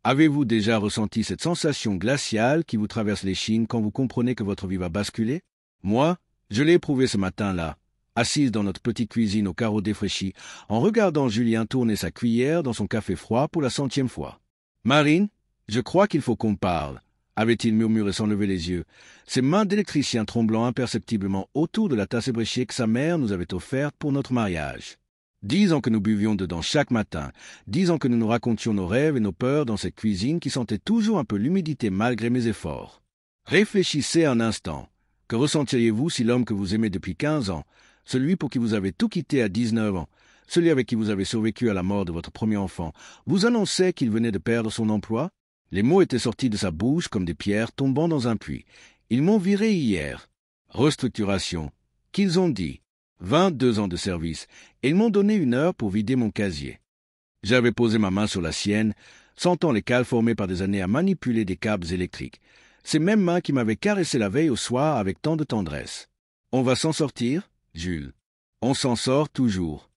Avez-vous déjà ressenti cette sensation glaciale qui vous traverse l'échine quand vous comprenez que votre vie va basculer? Moi, je l'ai éprouvé ce matin-là, assise dans notre petite cuisine au carreau défraîchi, en regardant Julien tourner sa cuillère dans son café froid pour la 100e fois. « Marine, je crois qu'il faut qu'on parle », avait-il murmuré sans lever les yeux, ses mains d'électricien tremblant imperceptiblement autour de la tasse ébréchée que sa mère nous avait offerte pour notre mariage. 10 ans que nous buvions dedans chaque matin, 10 ans que nous nous racontions nos rêves et nos peurs dans cette cuisine qui sentait toujours un peu l'humidité malgré mes efforts. Réfléchissez un instant. Que ressentiriez-vous si l'homme que vous aimez depuis 15 ans, celui pour qui vous avez tout quitté à 19 ans, celui avec qui vous avez survécu à la mort de votre premier enfant, vous annonçait qu'il venait de perdre son emploi? Les mots étaient sortis de sa bouche comme des pierres tombant dans un puits. Ils m'ont viré hier. Restructuration. Qu'ils ont dit. 22 ans de service, et ils m'ont donné 1 heure pour vider mon casier. J'avais posé ma main sur la sienne, sentant les cales formées par des années à manipuler des câbles électriques. Ces mêmes mains qui m'avaient caressé la veille au soir avec tant de tendresse. On va s'en sortir, Jules. On s'en sort toujours.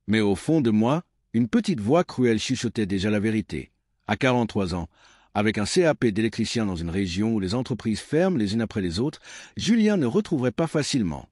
Mais au fond de moi, une petite voix cruelle chuchotait déjà la vérité. À 43 ans, avec un CAP d'électricien dans une région où les entreprises ferment les unes après les autres, Julien ne retrouverait pas facilement.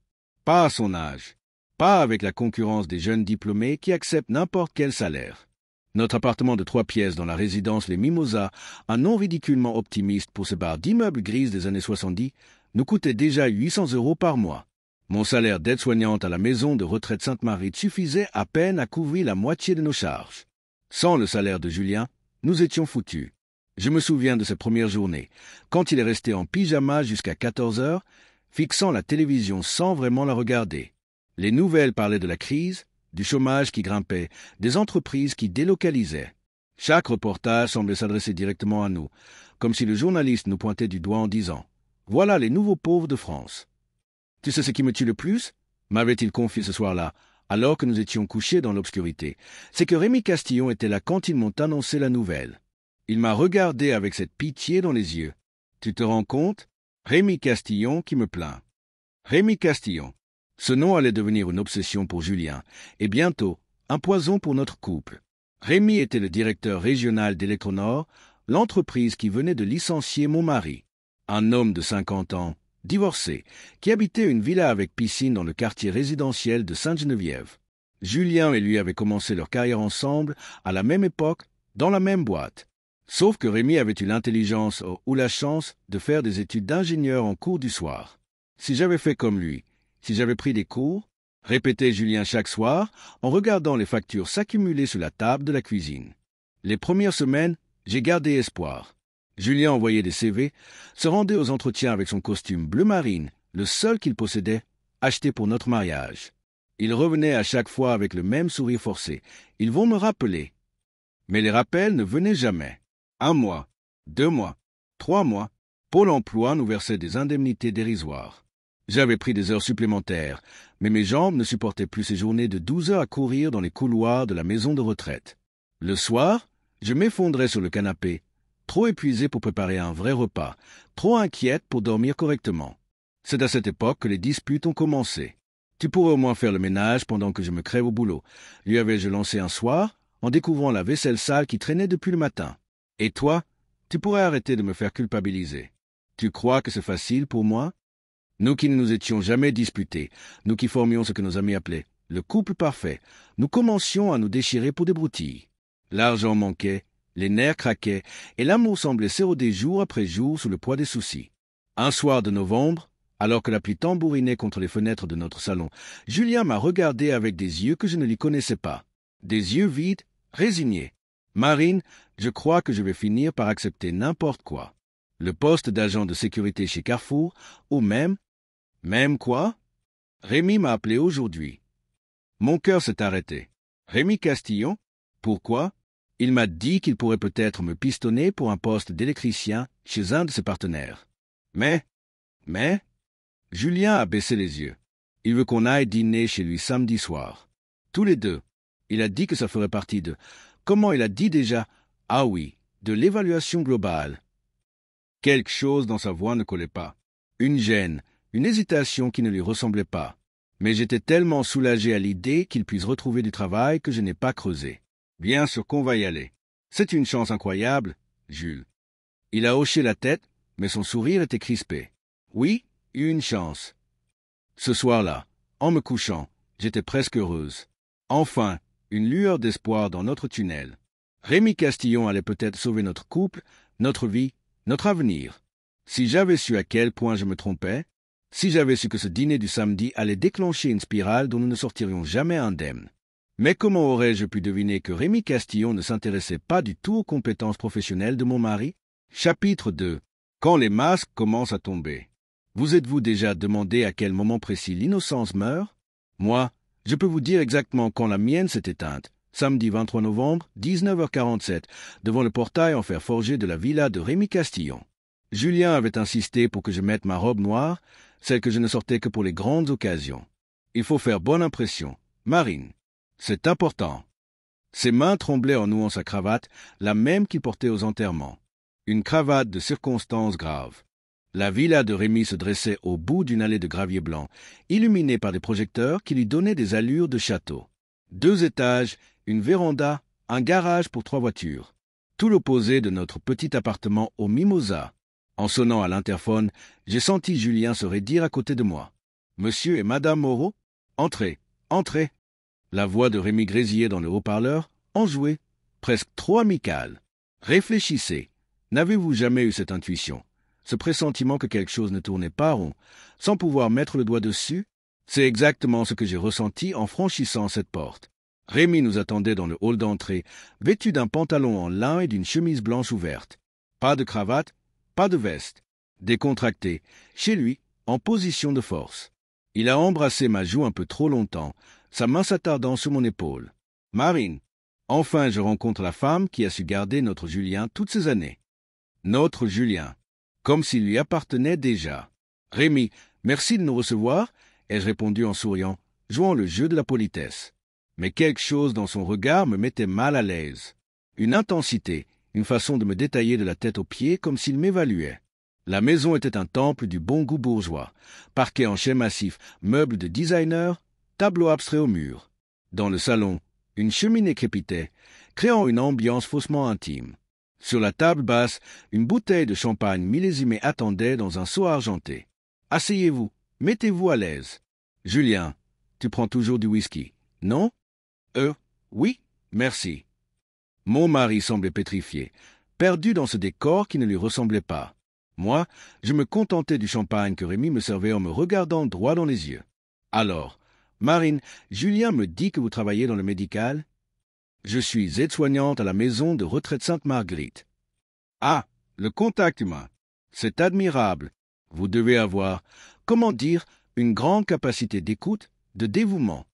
Pas à son âge. Pas avec la concurrence des jeunes diplômés qui acceptent n'importe quel salaire. Notre appartement de 3 pièces dans la résidence Les Mimosas, un nom ridiculement optimiste pour ce bar d'immeubles grises des années 70, nous coûtait déjà 800 € par mois. Mon salaire d'aide-soignante à la maison de retraite Sainte-Marie suffisait à peine à couvrir la moitié de nos charges. Sans le salaire de Julien, nous étions foutus. Je me souviens de ces premières journées, quand il est resté en pyjama jusqu'à 14 heures, fixant la télévision sans vraiment la regarder. Les nouvelles parlaient de la crise, du chômage qui grimpait, des entreprises qui délocalisaient. Chaque reportage semblait s'adresser directement à nous, comme si le journaliste nous pointait du doigt en disant « Voilà les nouveaux pauvres de France ». Tu sais ce qui me tue le plus, m'avait-il confié ce soir-là, alors que nous étions couchés dans l'obscurité, c'est que Rémi Castillon était là quand ils m'ont annoncé la nouvelle. Il m'a regardé avec cette pitié dans les yeux. Tu te rends compte? Rémi Castillon qui me plaint. Rémi Castillon. Ce nom allait devenir une obsession pour Julien, et bientôt un poison pour notre couple. Rémi était le directeur régional d'Electronor, l'entreprise qui venait de licencier mon mari. Un homme de 50 ans, divorcé, qui habitait une villa avec piscine dans le quartier résidentiel de Sainte-Geneviève. Julien et lui avaient commencé leur carrière ensemble, à la même époque, dans la même boîte. Sauf que Rémi avait eu l'intelligence ou la chance de faire des études d'ingénieur en cours du soir. Si j'avais fait comme lui, si j'avais pris des cours, répétait Julien chaque soir, en regardant les factures s'accumuler sur la table de la cuisine. Les premières semaines, j'ai gardé espoir. Julien envoyait des CV, se rendait aux entretiens avec son costume bleu marine, le seul qu'il possédait, acheté pour notre mariage. Il revenait à chaque fois avec le même sourire forcé. Ils vont me rappeler. Mais les rappels ne venaient jamais. 1 mois, 2 mois, 3 mois, Pôle emploi nous versait des indemnités dérisoires. J'avais pris des heures supplémentaires, mais mes jambes ne supportaient plus ces journées de 12 heures à courir dans les couloirs de la maison de retraite. Le soir, je m'effondrais sur le canapé, trop épuisé pour préparer un vrai repas, trop inquiète pour dormir correctement. C'est à cette époque que les disputes ont commencé. Tu pourrais au moins faire le ménage pendant que je me crève au boulot, lui avais-je lancé un soir, en découvrant la vaisselle sale qui traînait depuis le matin. Et toi, tu pourrais arrêter de me faire culpabiliser. Tu crois que c'est facile pour moi? Nous qui ne nous étions jamais disputés, nous qui formions ce que nos amis appelaient le couple parfait, nous commencions à nous déchirer pour des broutilles. L'argent manquait, les nerfs craquaient, et l'amour semblait s'éroder jour après jour sous le poids des soucis. Un soir de novembre, alors que la pluie tambourinait contre les fenêtres de notre salon, Julien m'a regardé avec des yeux que je ne lui connaissais pas. Des yeux vides, résignés. Marine, je crois que je vais finir par accepter n'importe quoi. Le poste d'agent de sécurité chez Carrefour, ou même quoi? Rémi m'a appelé aujourd'hui. Mon cœur s'est arrêté. Rémi Castillon? Pourquoi? Il m'a dit qu'il pourrait peut-être me pistonner pour un poste d'électricien chez un de ses partenaires. Mais, Julien a baissé les yeux. Il veut qu'on aille dîner chez lui samedi soir. Tous les deux. Il a dit que ça ferait partie de... Comment il a dit déjà? Ah oui, de l'évaluation globale. Quelque chose dans sa voix ne collait pas. Une gêne, une hésitation qui ne lui ressemblait pas. Mais j'étais tellement soulagé à l'idée qu'il puisse retrouver du travail que je n'ai pas creusé. Bien sûr qu'on va y aller. C'est une chance incroyable. Jules. Il a hoché la tête, mais son sourire était crispé. Oui, une chance. Ce soir-là, en me couchant, j'étais presque heureuse. Enfin, une lueur d'espoir dans notre tunnel. Rémi Castillon allait peut-être sauver notre couple, notre vie, notre avenir. Si j'avais su à quel point je me trompais, si j'avais su que ce dîner du samedi allait déclencher une spirale dont nous ne sortirions jamais indemnes. Mais comment aurais-je pu deviner que Rémi Castillon ne s'intéressait pas du tout aux compétences professionnelles de mon mari? Chapitre 2. Quand les masques commencent à tomber. Vous êtes-vous déjà demandé à quel moment précis l'innocence meurt? Moi, je peux vous dire exactement quand la mienne s'est éteinte. Samedi 23 novembre, 19h47, devant le portail en fer forgé de la villa de Rémi Castillon. Julien avait insisté pour que je mette ma robe noire, celle que je ne sortais que pour les grandes occasions. Il faut faire bonne impression. Marine. C'est important. Ses mains tremblaient en nouant sa cravate, la même qu'il portait aux enterrements. Une cravate de circonstances graves. La villa de Rémi se dressait au bout d'une allée de gravier blanc, illuminée par des projecteurs qui lui donnaient des allures de château. 2 étages, une véranda, un garage pour 3 voitures. Tout l'opposé de notre petit appartement au Mimosa. En sonnant à l'interphone, j'ai senti Julien se raidir à côté de moi. « Monsieur et Madame Moreau, entrez, entrez !» La voix de Rémi grésillait dans le haut-parleur, enjouée, presque trop amicale. « Réfléchissez. N'avez-vous jamais eu cette intuition, ce pressentiment que quelque chose ne tournait pas rond, sans pouvoir mettre le doigt dessus? C'est exactement ce que j'ai ressenti en franchissant cette porte. Rémi nous attendait dans le hall d'entrée, vêtu d'un pantalon en lin et d'une chemise blanche ouverte. Pas de cravate, pas de veste. Décontracté, chez lui, en position de force. Il a embrassé ma joue un peu trop longtemps, sa main s'attardant sur mon épaule. « Marine, enfin je rencontre la femme qui a su garder notre Julien toutes ces années. » Notre Julien, comme s'il lui appartenait déjà. « Rémi, merci de nous recevoir, » ai-je répondu en souriant, jouant le jeu de la politesse. Mais quelque chose dans son regard me mettait mal à l'aise. Une intensité, une façon de me détailler de la tête aux pieds comme s'il m'évaluait. La maison était un temple du bon goût bourgeois, parquet en chais massif, meubles de designer, tableaux abstraits au mur. Dans le salon, une cheminée crépitait, créant une ambiance faussement intime. Sur la table basse, une bouteille de champagne millésimée attendait dans un seau argenté. « Asseyez-vous, mettez-vous à l'aise. »« Julien, tu prends toujours du whisky, non ?»« Oui, merci. » Mon mari semblait pétrifié, perdu dans ce décor qui ne lui ressemblait pas. Moi, je me contentais du champagne que Rémi me servait en me regardant droit dans les yeux. « Alors, Marine, Julien me dit que vous travaillez dans le médical ? » « Je suis aide-soignante à la maison de retraite Sainte-Marguerite. »« Ah, le contact humain. C'est admirable. Vous devez avoir, comment dire, une grande capacité d'écoute, de dévouement. »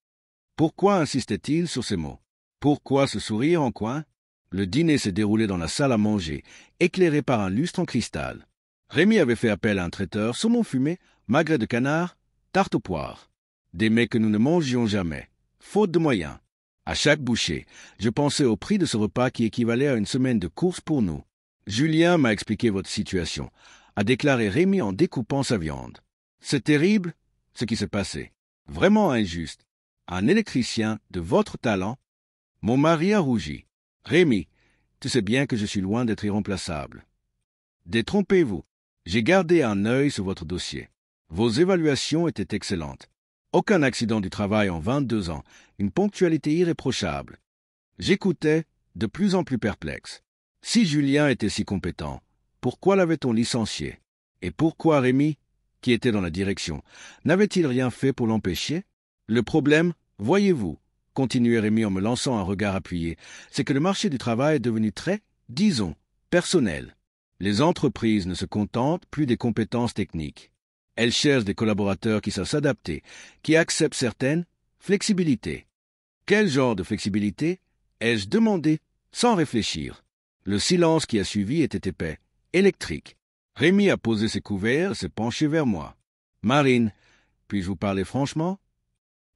Pourquoi insistait-il sur ces mots? Pourquoi ce sourire en coin? Le dîner s'est déroulé dans la salle à manger, éclairé par un lustre en cristal. Rémi avait fait appel à un traiteur, saumon fumé, magret de canard, tarte aux poires. Des mets que nous ne mangions jamais, faute de moyens. À chaque bouchée, je pensais au prix de ce repas qui équivalait à une semaine de course pour nous. Julien m'a expliqué votre situation, a déclaré Rémi en découpant sa viande. C'est terrible, ce qui s'est passé. Vraiment injuste. Un électricien de votre talent? Mon mari a rougi. Rémi, tu sais bien que je suis loin d'être irremplaçable. Détrompez-vous. J'ai gardé un œil sur votre dossier. Vos évaluations étaient excellentes. Aucun accident du travail en 22 ans, une ponctualité irréprochable. J'écoutais, de plus en plus perplexe. Si Julien était si compétent, pourquoi l'avait-on licencié? Et pourquoi Rémi, qui était dans la direction, n'avait-il rien fait pour l'empêcher? Le problème, voyez-vous, continuait Rémi en me lançant un regard appuyé, c'est que le marché du travail est devenu très, disons, personnel. Les entreprises ne se contentent plus des compétences techniques. Elles cherchent des collaborateurs qui savent s'adapter, qui acceptent certaines flexibilités. Quel genre de flexibilité? Ai-je demandé, sans réfléchir. Le silence qui a suivi était épais, électrique. Rémi a posé ses couverts et s'est penché vers moi. « Marine, puis-je vous parler franchement ?»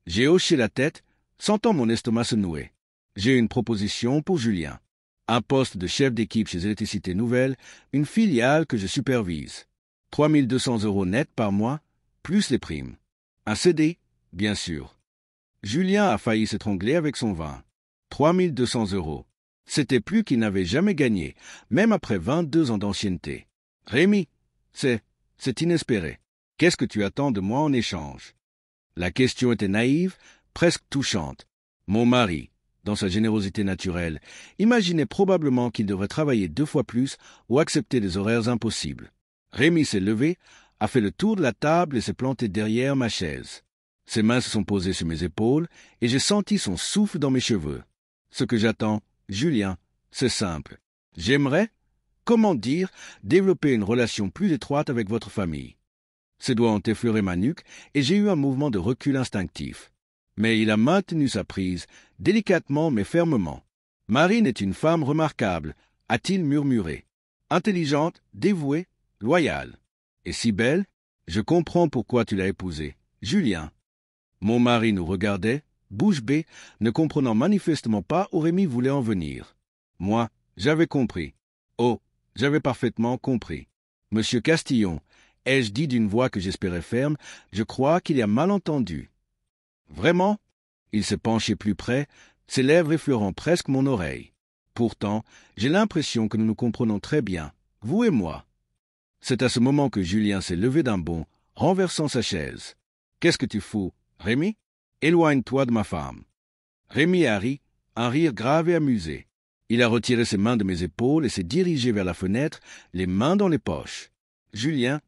J'ai hoché la tête, sentant mon estomac se nouer. J'ai une proposition pour Julien. Un poste de chef d'équipe chez Électricité Nouvelle, une filiale que je supervise. 3 200 € net par mois, plus les primes. Un CD, bien sûr. Julien a failli s'étrangler avec son vin. 3 200 €. C'était plus qu'il n'avait jamais gagné, même après 22 ans d'ancienneté. Rémi, c'est inespéré. Qu'est-ce que tu attends de moi en échange? La question était naïve, presque touchante. Mon mari, dans sa générosité naturelle, imaginait probablement qu'il devrait travailler 2 fois plus ou accepter des horaires impossibles. Rémi s'est levé, a fait le tour de la table et s'est planté derrière ma chaise. Ses mains se sont posées sur mes épaules et j'ai senti son souffle dans mes cheveux. Ce que j'attends, Julien, c'est simple. J'aimerais, comment dire, développer une relation plus étroite avec votre famille. Ses doigts ont effleuré ma nuque et j'ai eu un mouvement de recul instinctif. Mais il a maintenu sa prise, délicatement mais fermement. Marine est une femme remarquable, a-t-il murmuré. Intelligente, dévouée, loyale. Et si belle, je comprends pourquoi tu l'as épousée. Julien. Mon mari nous regardait, bouche bée, ne comprenant manifestement pas où Rémi voulait en venir. Moi, j'avais compris. Oh, j'avais parfaitement compris. Monsieur Castillon, ai-je dit d'une voix que j'espérais ferme, je crois qu'il y a malentendu. Vraiment? Il s'est penché plus près, ses lèvres effleurant presque mon oreille. Pourtant, j'ai l'impression que nous nous comprenons très bien, vous et moi. C'est à ce moment que Julien s'est levé d'un bond, renversant sa chaise. Qu'est-ce que tu fous, Rémi? Éloigne-toi de ma femme. Rémi a ri, un rire grave et amusé. Il a retiré ses mains de mes épaules et s'est dirigé vers la fenêtre, les mains dans les poches. Julien,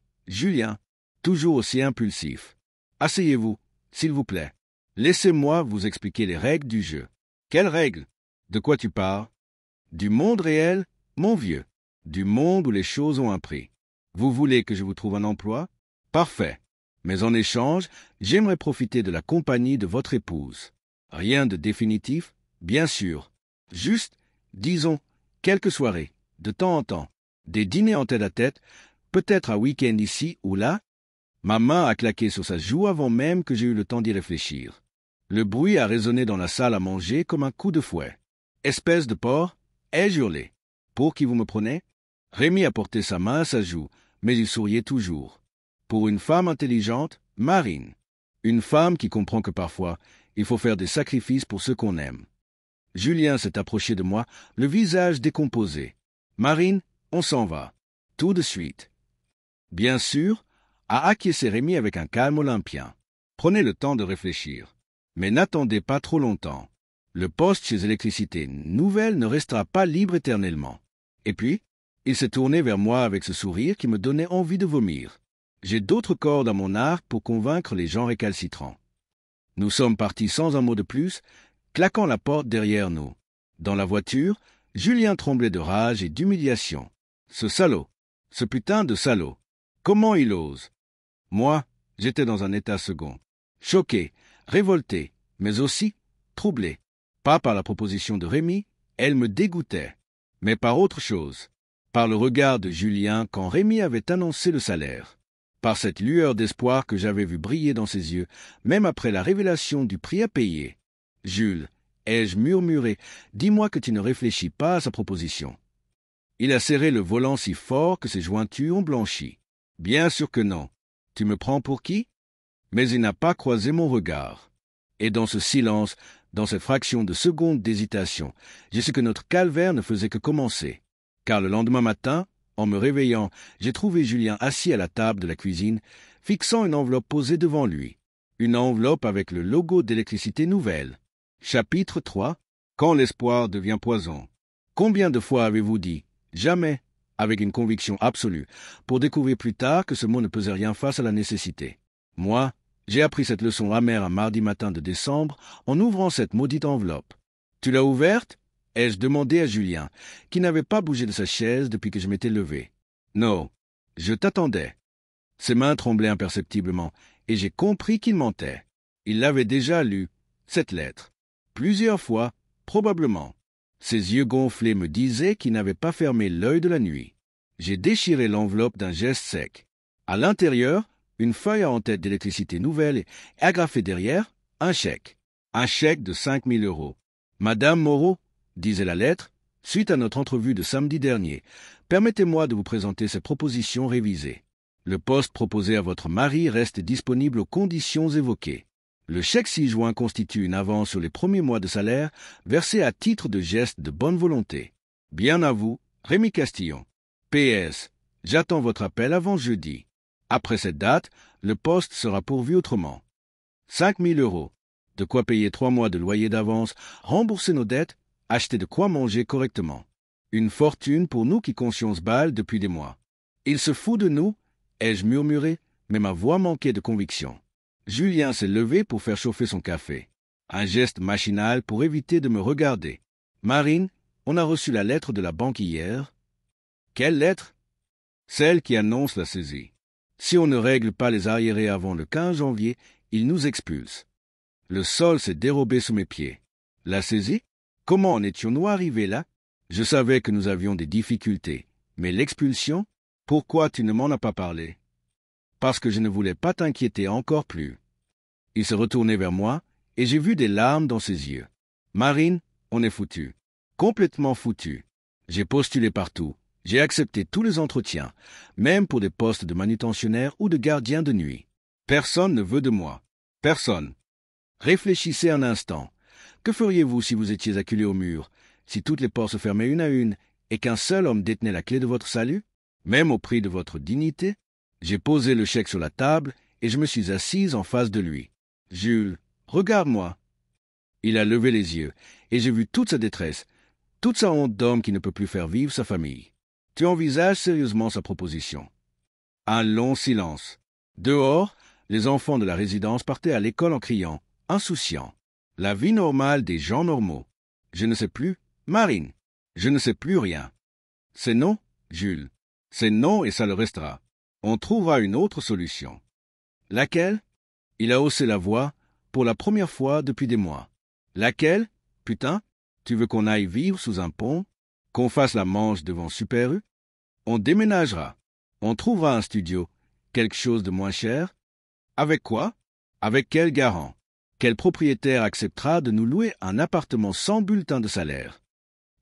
toujours aussi impulsif. Asseyez-vous, s'il vous plaît. Laissez-moi vous expliquer les règles du jeu. Quelles règles? De quoi tu parles? Du monde réel, mon vieux. Du monde où les choses ont un prix. Vous voulez que je vous trouve un emploi? Parfait. Mais en échange, j'aimerais profiter de la compagnie de votre épouse. Rien de définitif, bien sûr. Juste, disons, quelques soirées, de temps en temps. Des dîners en tête-à-tête, peut-être un week-end ici ou là. Ma main a claqué sur sa joue avant même que j'ai eu le temps d'y réfléchir. Le bruit a résonné dans la salle à manger comme un coup de fouet. Espèce de porc, ai-je hurlé. Pour qui vous me prenez? Rémi a porté sa main à sa joue, mais il souriait toujours. Pour une femme intelligente, Marine. Une femme qui comprend que parfois, il faut faire des sacrifices pour ceux qu'on aime. Julien s'est approché de moi, le visage décomposé. Marine, on s'en va. Tout de suite. Bien sûr, a acquiescé Rémi avec un calme olympien. Prenez le temps de réfléchir. Mais n'attendez pas trop longtemps. Le poste chez Électricité Nouvelle ne restera pas libre éternellement. Et puis, il s'est tourné vers moi avec ce sourire qui me donnait envie de vomir. J'ai d'autres cordes à mon arc pour convaincre les gens récalcitrants. Nous sommes partis sans un mot de plus, claquant la porte derrière nous. Dans la voiture, Julien tremblait de rage et d'humiliation. Ce salaud, ce putain de salaud. Comment il ose? Moi, j'étais dans un état second. Choqué, révolté, mais aussi troublé. Pas par la proposition de Rémi, elle me dégoûtait, mais par autre chose. Par le regard de Julien quand Rémi avait annoncé le salaire. Par cette lueur d'espoir que j'avais vu briller dans ses yeux, même après la révélation du prix à payer. Jules, ai-je murmuré, dis-moi que tu ne réfléchis pas à sa proposition. Il a serré le volant si fort que ses jointures ont blanchi. Bien sûr que non. Tu me prends pour qui? Mais il n'a pas croisé mon regard. Et dans ce silence, dans cette fraction de seconde d'hésitation, j'ai su que notre calvaire ne faisait que commencer. Car le lendemain matin, en me réveillant, j'ai trouvé Julien assis à la table de la cuisine, fixant une enveloppe posée devant lui. Une enveloppe avec le logo d'Électricité Nouvelle. Chapitre 3. Quand l'espoir devient poison. Combien de fois avez-vous dit « jamais » avec une conviction absolue, pour découvrir plus tard que ce mot ne pesait rien face à la nécessité. Moi, j'ai appris cette leçon amère un mardi matin de décembre en ouvrant cette maudite enveloppe. « Tu l'as ouverte » ai-je demandé à Julien, qui n'avait pas bougé de sa chaise depuis que je m'étais levé. « Non, je t'attendais. » Ses mains tremblaient imperceptiblement, et j'ai compris qu'il mentait. Il l'avait déjà lue, cette lettre. Plusieurs fois, probablement. Ses yeux gonflés me disaient qu'il n'avait pas fermé l'œil de la nuit. J'ai déchiré l'enveloppe d'un geste sec. À l'intérieur, une feuille à en-tête d'Électricité Nouvelle et agrafée derrière, un chèque. Un chèque de 5 000 €. « Madame Moreau, disait la lettre, suite à notre entrevue de samedi dernier, permettez-moi de vous présenter ces propositions révisées. Le poste proposé à votre mari reste disponible aux conditions évoquées. Le chèque ci-joint constitue une avance sur les premiers mois de salaire versée à titre de geste de bonne volonté. Bien à vous, Rémi Castillon. PS. J'attends votre appel avant jeudi. Après cette date, le poste sera pourvu autrement. 5 000 €. De quoi payer 3 mois de loyer d'avance, rembourser nos dettes, acheter de quoi manger correctement. Une fortune pour nous qui conscions ce bal depuis des mois. Il se fout de nous, ai-je murmuré, mais ma voix manquait de conviction. Julien s'est levé pour faire chauffer son café. Un geste machinal pour éviter de me regarder. Marine, on a reçu la lettre de la banque hier. Quelle lettre? Celle qui annonce la saisie. Si on ne règle pas les arriérés avant le 15 janvier, ils nous expulsent. Le sol s'est dérobé sous mes pieds. La saisie? Comment en étions-nous arrivés là? Je savais que nous avions des difficultés. Mais l'expulsion? Pourquoi tu ne m'en as pas parlé? Parce que je ne voulais pas t'inquiéter encore plus. Il se retournait vers moi, et j'ai vu des larmes dans ses yeux. Marine, on est foutu. Complètement foutu. J'ai postulé partout. J'ai accepté tous les entretiens, même pour des postes de manutentionnaire ou de gardien de nuit. Personne ne veut de moi. Personne. Réfléchissez un instant. Que feriez-vous si vous étiez acculé au mur, si toutes les portes se fermaient une à une, et qu'un seul homme détenait la clé de votre salut? Même au prix de votre dignité? J'ai posé le chèque sur la table, et je me suis assise en face de lui. Jules, regarde-moi. Il a levé les yeux, et j'ai vu toute sa détresse, toute sa honte d'homme qui ne peut plus faire vivre sa famille. Tu envisages sérieusement sa proposition. Un long silence. Dehors, les enfants de la résidence partaient à l'école en criant, insouciants. La vie normale des gens normaux. Je ne sais plus, Marine. Je ne sais plus rien. C'est non, Jules. C'est non et ça le restera. On trouvera une autre solution. Laquelle? Il a haussé la voix, pour la première fois depuis des mois. Laquelle? Putain, tu veux qu'on aille vivre sous un pont? Qu'on fasse la manche devant Super U? On déménagera. On trouvera un studio. Quelque chose de moins cher? Avec quoi? Avec quel garant? Quel propriétaire acceptera de nous louer un appartement sans bulletin de salaire?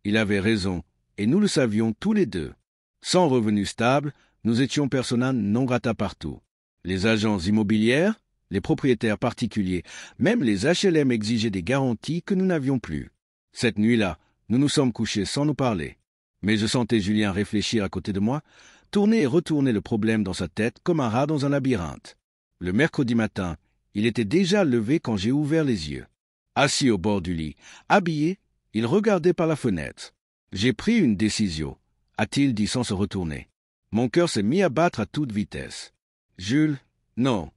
Il avait raison, et nous le savions tous les deux. Sans revenu stable, nous étions persona non grata partout. Les agents immobilières, les propriétaires particuliers, même les HLM exigeaient des garanties que nous n'avions plus. Cette nuit-là, nous nous sommes couchés sans nous parler. Mais je sentais Julien réfléchir à côté de moi, tourner et retourner le problème dans sa tête comme un rat dans un labyrinthe. Le mercredi matin, il était déjà levé quand j'ai ouvert les yeux. Assis au bord du lit, habillé, il regardait par la fenêtre. J'ai pris une décision, a-t-il dit sans se retourner. Mon cœur s'est mis à battre à toute vitesse. Jules, non.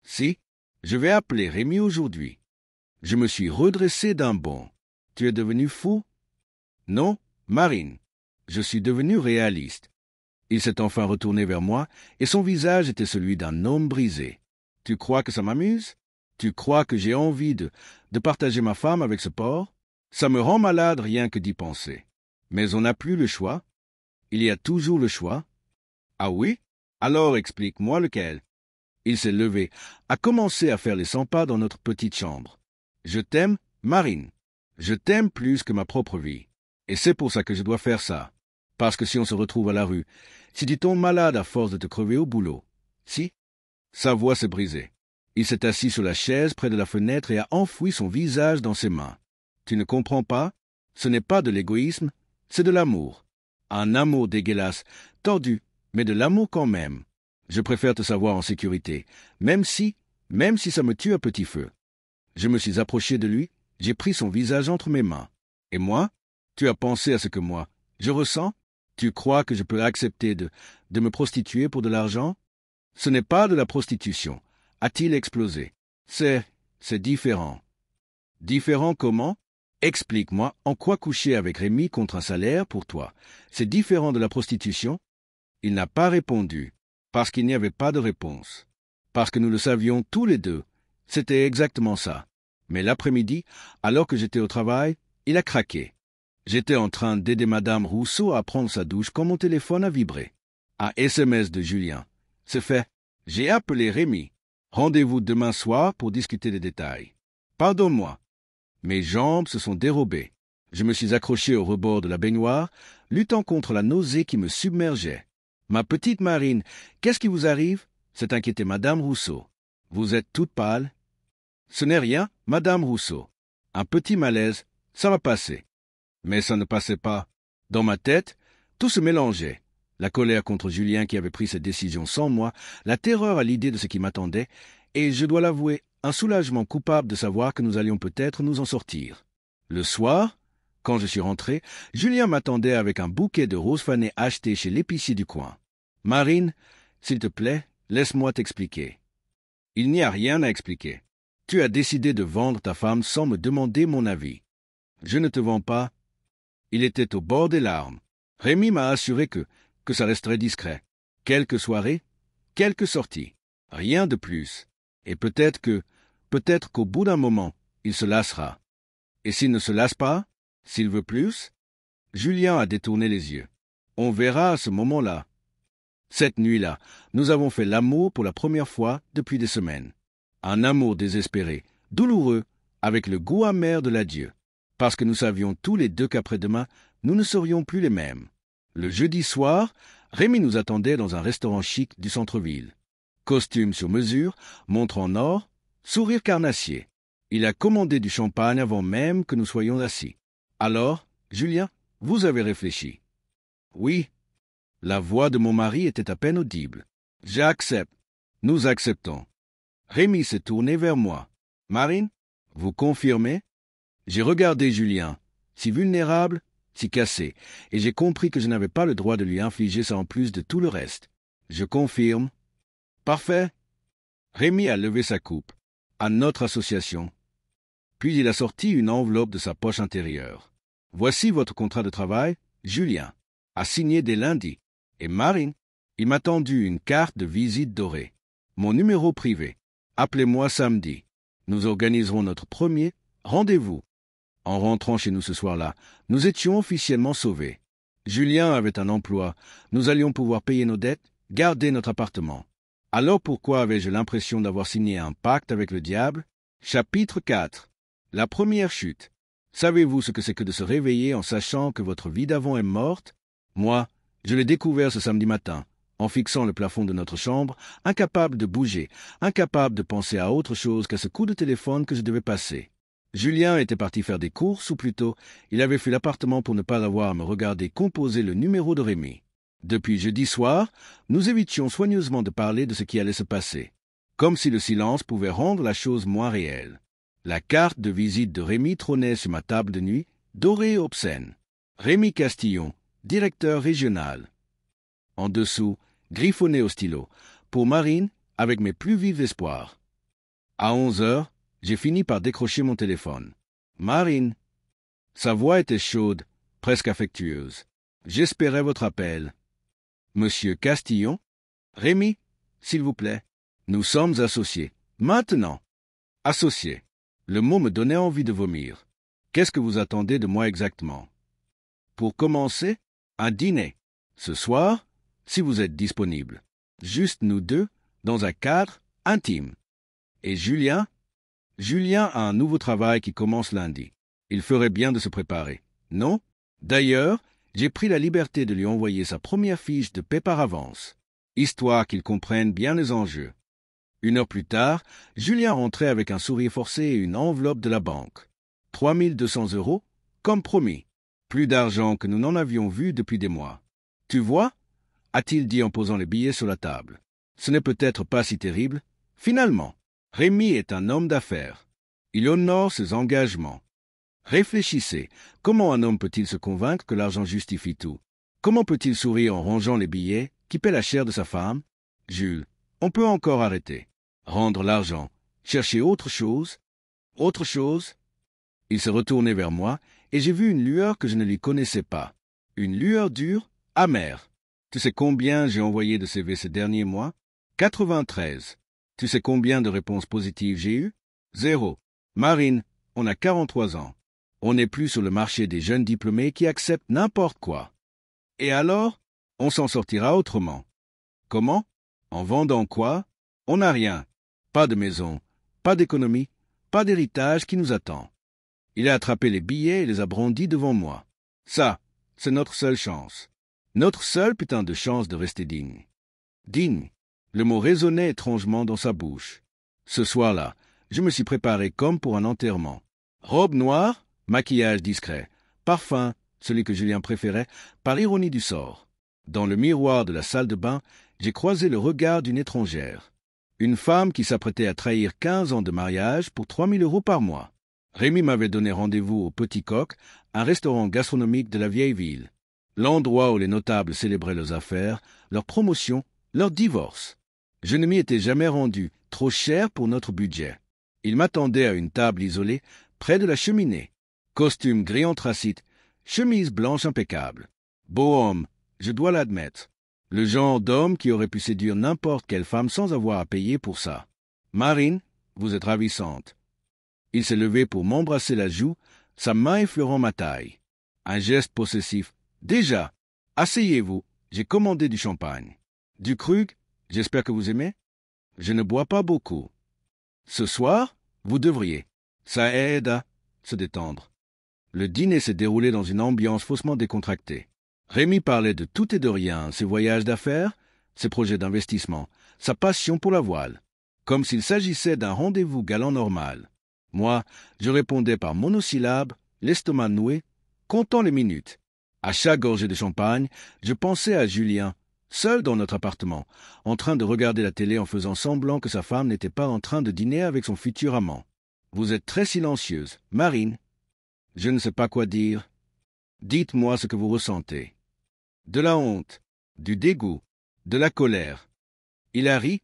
Si, je vais appeler Rémi aujourd'hui. Je me suis redressé d'un bond. Tu es devenu fou? Non, Marine. Je suis devenu réaliste. Il s'est enfin retourné vers moi, et son visage était celui d'un homme brisé. Tu crois que ça m'amuse? Tu crois que j'ai envie de partager ma femme avec ce porc? Ça me rend malade rien que d'y penser. Mais on n'a plus le choix. Il y a toujours le choix. Ah oui? Alors explique-moi lequel. Il s'est levé, a commencé à faire les 100 pas dans notre petite chambre. Je t'aime, Marine. Je t'aime plus que ma propre vie. Et c'est pour ça que je dois faire ça. Parce que si on se retrouve à la rue, si tu tombes malade à force de te crever au boulot, si? Sa voix s'est brisée. Il s'est assis sur la chaise près de la fenêtre et a enfoui son visage dans ses mains. Tu ne comprends pas? Ce n'est pas de l'égoïsme, c'est de l'amour. Un amour dégueulasse, tordu, mais de l'amour quand même. Je préfère te savoir en sécurité, même si ça me tue à petit feu. Je me suis approché de lui, j'ai pris son visage entre mes mains. Et moi? Tu as pensé à ce que moi, je ressens? Tu crois que je peux accepter de me prostituer pour de l'argent? Ce n'est pas de la prostitution, a-t-il explosé. C'est différent. Différent comment? Explique-moi en quoi coucher avec Rémi contre un salaire pour toi. C'est différent de la prostitution? Il n'a pas répondu, parce qu'il n'y avait pas de réponse. Parce que nous le savions tous les deux. C'était exactement ça. Mais l'après-midi, alors que j'étais au travail, il a craqué. J'étais en train d'aider Madame Rousseau à prendre sa douche quand mon téléphone a vibré. Un SMS de Julien. C'est fait. J'ai appelé Rémi. Rendez-vous demain soir pour discuter des détails. Pardonne-moi. Mes jambes se sont dérobées. Je me suis accroché au rebord de la baignoire, luttant contre la nausée qui me submergeait. Ma petite Marine, qu'est-ce qui vous arrive? S'est inquiétée Madame Rousseau. Vous êtes toute pâle. Ce n'est rien, Madame Rousseau. Un petit malaise, ça va passer. Mais ça ne passait pas. Dans ma tête, tout se mélangeait. La colère contre Julien qui avait pris cette décision sans moi, la terreur à l'idée de ce qui m'attendait, et je dois l'avouer, un soulagement coupable de savoir que nous allions peut-être nous en sortir. Le soir, quand je suis rentré, Julien m'attendait avec un bouquet de roses fanées acheté chez l'épicier du coin. « Marine, s'il te plaît, laisse-moi t'expliquer. » « Il n'y a rien à expliquer. Tu as décidé de vendre ta femme sans me demander mon avis. Je ne te vends pas. » Il était au bord des larmes. Rémi m'a assuré que ça resterait discret. Quelques soirées, quelques sorties. Rien de plus. Et peut-être qu'au bout d'un moment, il se lassera. Et s'il ne se lasse pas, s'il veut plus, Julien a détourné les yeux. On verra à ce moment-là. Cette nuit-là, nous avons fait l'amour pour la première fois depuis des semaines. Un amour désespéré, douloureux, avec le goût amer de l'adieu. Parce que nous savions tous les deux qu'après-demain, nous ne serions plus les mêmes. Le jeudi soir, Rémi nous attendait dans un restaurant chic du centre-ville. Costume sur mesure, montre en or, sourire carnassier. Il a commandé du champagne avant même que nous soyons assis. Alors, Julien, vous avez réfléchi. Oui. La voix de mon mari était à peine audible. J'accepte. Nous acceptons. Rémi s'est tourné vers moi. Marine, vous confirmez? J'ai regardé Julien, si vulnérable, si cassé, et j'ai compris que je n'avais pas le droit de lui infliger ça en plus de tout le reste. Je confirme. Parfait. Rémi a levé sa coupe. À notre association. Puis il a sorti une enveloppe de sa poche intérieure. Voici votre contrat de travail, Julien, à signer dès lundi. Et Marine, il m'a tendu une carte de visite dorée. Mon numéro privé. Appelez-moi samedi. Nous organiserons notre premier rendez-vous. En rentrant chez nous ce soir-là, nous étions officiellement sauvés. Julien avait un emploi. Nous allions pouvoir payer nos dettes, garder notre appartement. Alors pourquoi avais-je l'impression d'avoir signé un pacte avec le diable? Chapitre 4. La première chute. Savez-vous ce que c'est que de se réveiller en sachant que votre vie d'avant est morte? Moi, je l'ai découvert ce samedi matin, en fixant le plafond de notre chambre, incapable de bouger, incapable de penser à autre chose qu'à ce coup de téléphone que je devais passer. Julien était parti faire des courses, ou plutôt, il avait fui l'appartement pour ne pas avoir à me regarder composer le numéro de Rémi. Depuis jeudi soir, nous évitions soigneusement de parler de ce qui allait se passer, comme si le silence pouvait rendre la chose moins réelle. La carte de visite de Rémi trônait sur ma table de nuit, dorée et obscène. Rémi Castillon, directeur régional. En dessous, griffonné au stylo, pour Marine, avec mes plus vifs espoirs. À 11 heures, j'ai fini par décrocher mon téléphone. Marine. Sa voix était chaude, presque affectueuse. J'espérais votre appel. Monsieur Castillon? Rémi, s'il vous plaît. Nous sommes associés. Maintenant. Associés. Le mot me donnait envie de vomir. Qu'est-ce que vous attendez de moi exactement? Pour commencer, un dîner. Ce soir, si vous êtes disponible. Juste nous deux, dans un cadre intime. Et Julien? Julien a un nouveau travail qui commence lundi. Il ferait bien de se préparer. Non? D'ailleurs, j'ai pris la liberté de lui envoyer sa première fiche de paie par avance, histoire qu'il comprenne bien les enjeux. 1 heure plus tard, Julien rentrait avec un sourire forcé et une enveloppe de la banque. 3200 €, comme promis. Plus d'argent que nous n'en avions vu depuis des mois. Tu vois? A-t-il dit en posant les billets sur la table. Ce n'est peut-être pas si terrible. Finalement, Rémi est un homme d'affaires. Il honore ses engagements. Réfléchissez, comment un homme peut-il se convaincre que l'argent justifie tout? Comment peut-il sourire en rangeant les billets qui paient la chair de sa femme? Jules, on peut encore arrêter. Rendre l'argent, chercher autre chose? Autre chose? Il s'est retourné vers moi et j'ai vu une lueur que je ne lui connaissais pas. Une lueur dure, amère. Tu sais combien j'ai envoyé de CV ces derniers mois? 93. Tu sais combien de réponses positives j'ai eues? 0. Marine, on a 43 ans. On n'est plus sur le marché des jeunes diplômés qui acceptent n'importe quoi. Et alors, on s'en sortira autrement. Comment? En vendant quoi? On n'a rien. Pas de maison, pas d'économie, pas d'héritage qui nous attend. Il a attrapé les billets et les a brandis devant moi. Ça, c'est notre seule chance. Notre seule putain de chance de rester digne. Digne. Le mot résonnait étrangement dans sa bouche. Ce soir-là, Je me suis préparé comme pour un enterrement. Robe noire, maquillage discret, parfum, celui que Julien préférait, par ironie du sort. Dans le miroir de la salle de bain, j'ai croisé le regard d'une étrangère. Une femme qui s'apprêtait à trahir 15 ans de mariage pour 3 000 € par mois. Rémi m'avait donné rendez-vous au Petit Coq, un restaurant gastronomique de la vieille ville. L'endroit où les notables célébraient leurs affaires, leurs promotions, leur divorce. Je ne m'y étais jamais rendu, trop cher pour notre budget. Il m'attendait à une table isolée, près de la cheminée. Costume gris anthracite, chemise blanche impeccable. Beau homme, je dois l'admettre. Le genre d'homme qui aurait pu séduire n'importe quelle femme sans avoir à payer pour ça. Marine, vous êtes ravissante. Il s'est levé pour m'embrasser la joue, sa main effleurant ma taille. Un geste possessif. Déjà, asseyez-vous, j'ai commandé du champagne. Du Krug, j'espère que vous aimez? Je ne bois pas beaucoup. Ce soir, vous devriez. Ça aide à se détendre. Le dîner s'est déroulé dans une ambiance faussement décontractée. Rémi parlait de tout et de rien, ses voyages d'affaires, ses projets d'investissement, sa passion pour la voile, comme s'il s'agissait d'un rendez-vous galant normal. Moi, je répondais par monosyllabes, l'estomac noué, comptant les minutes. À chaque gorgée de champagne, je pensais à Julien, seul dans notre appartement, en train de regarder la télé en faisant semblant que sa femme n'était pas en train de dîner avec son futur amant. Vous êtes très silencieuse, Marine. Je ne sais pas quoi dire. Dites-moi ce que vous ressentez. De la honte, du dégoût, de la colère. Il a ri,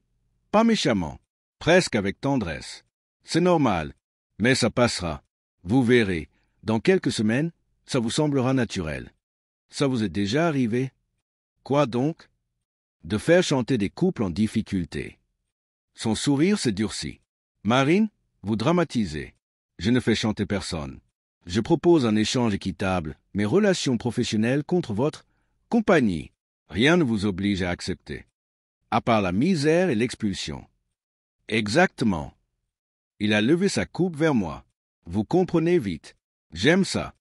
pas méchamment, presque avec tendresse. C'est normal, mais ça passera. Vous verrez, dans quelques semaines, ça vous semblera naturel. Ça vous est déjà arrivé? Quoi donc? De faire chanter des couples en difficulté. Son sourire s'est durci. Marine, vous dramatisez. Je ne fais chanter personne. Je propose un échange équitable, mes relations professionnelles contre votre compagnie. Rien ne vous oblige à accepter. À part la misère et l'expulsion. Exactement. Il a levé sa coupe vers moi. Vous comprenez vite. J'aime ça.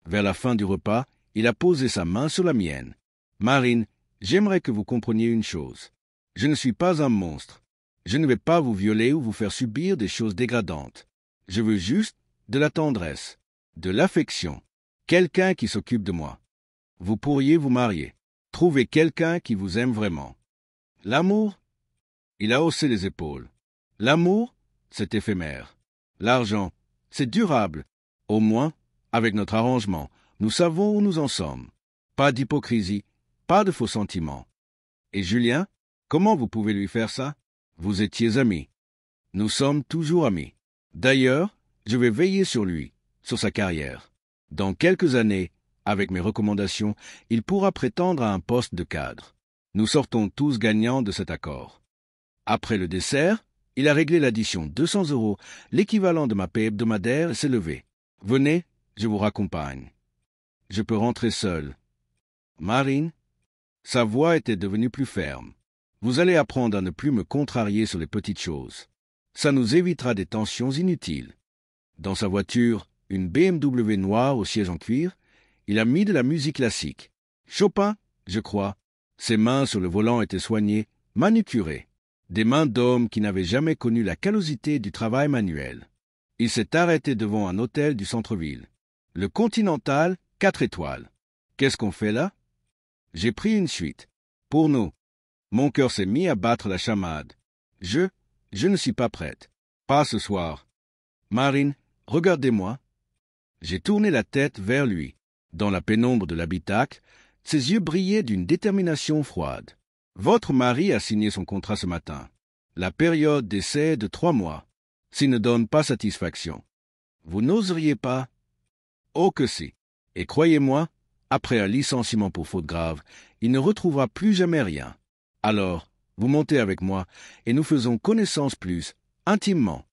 Vers la fin du repas, il a posé sa main sur la mienne. Marine, j'aimerais que vous compreniez une chose. Je ne suis pas un monstre. Je ne vais pas vous violer ou vous faire subir des choses dégradantes. Je veux juste de la tendresse, de l'affection, quelqu'un qui s'occupe de moi. Vous pourriez vous marier, trouver quelqu'un qui vous aime vraiment. L'amour? Il a haussé les épaules. L'amour, c'est éphémère. L'argent, c'est durable. Au moins, avec notre arrangement, nous savons où nous en sommes. Pas d'hypocrisie, pas de faux sentiments. Et Julien, comment vous pouvez lui faire ça? Vous étiez amis. Nous sommes toujours amis. D'ailleurs, je vais veiller sur lui, sur sa carrière. Dans quelques années, avec mes recommandations, il pourra prétendre à un poste de cadre. Nous sortons tous gagnants de cet accord. Après le dessert, il a réglé l'addition 200 €, l'équivalent de ma paie hebdomadaire, et s'est levé. Venez, je vous raccompagne. Je peux rentrer seul. Marine, sa voix était devenue plus ferme. Vous allez apprendre à ne plus me contrarier sur les petites choses. Ça nous évitera des tensions inutiles. Dans sa voiture, une BMW noire au siège en cuir, il a mis de la musique classique. Chopin, je crois. Ses mains sur le volant étaient soignées, manucurées. Des mains d'homme qui n'avaient jamais connu la callosité du travail manuel. Il s'est arrêté devant un hôtel du centre-ville. Le Continental, 4 étoiles. Qu'est-ce qu'on fait là? J'ai pris une suite. Pour nous. Mon cœur s'est mis à battre la chamade. Je ne suis pas prête. Pas ce soir. Marine, regardez-moi. J'ai tourné la tête vers lui. Dans la pénombre de l'habitacle, ses yeux brillaient d'une détermination froide. Votre mari a signé son contrat ce matin. La période d'essai est de 3 mois. S'il ne donne pas satisfaction. Vous n'oseriez pas? Oh que si. Et croyez-moi, après un licenciement pour faute grave, il ne retrouvera plus jamais rien. Alors, vous montez avec moi, et nous faisons connaissance plus, intimement.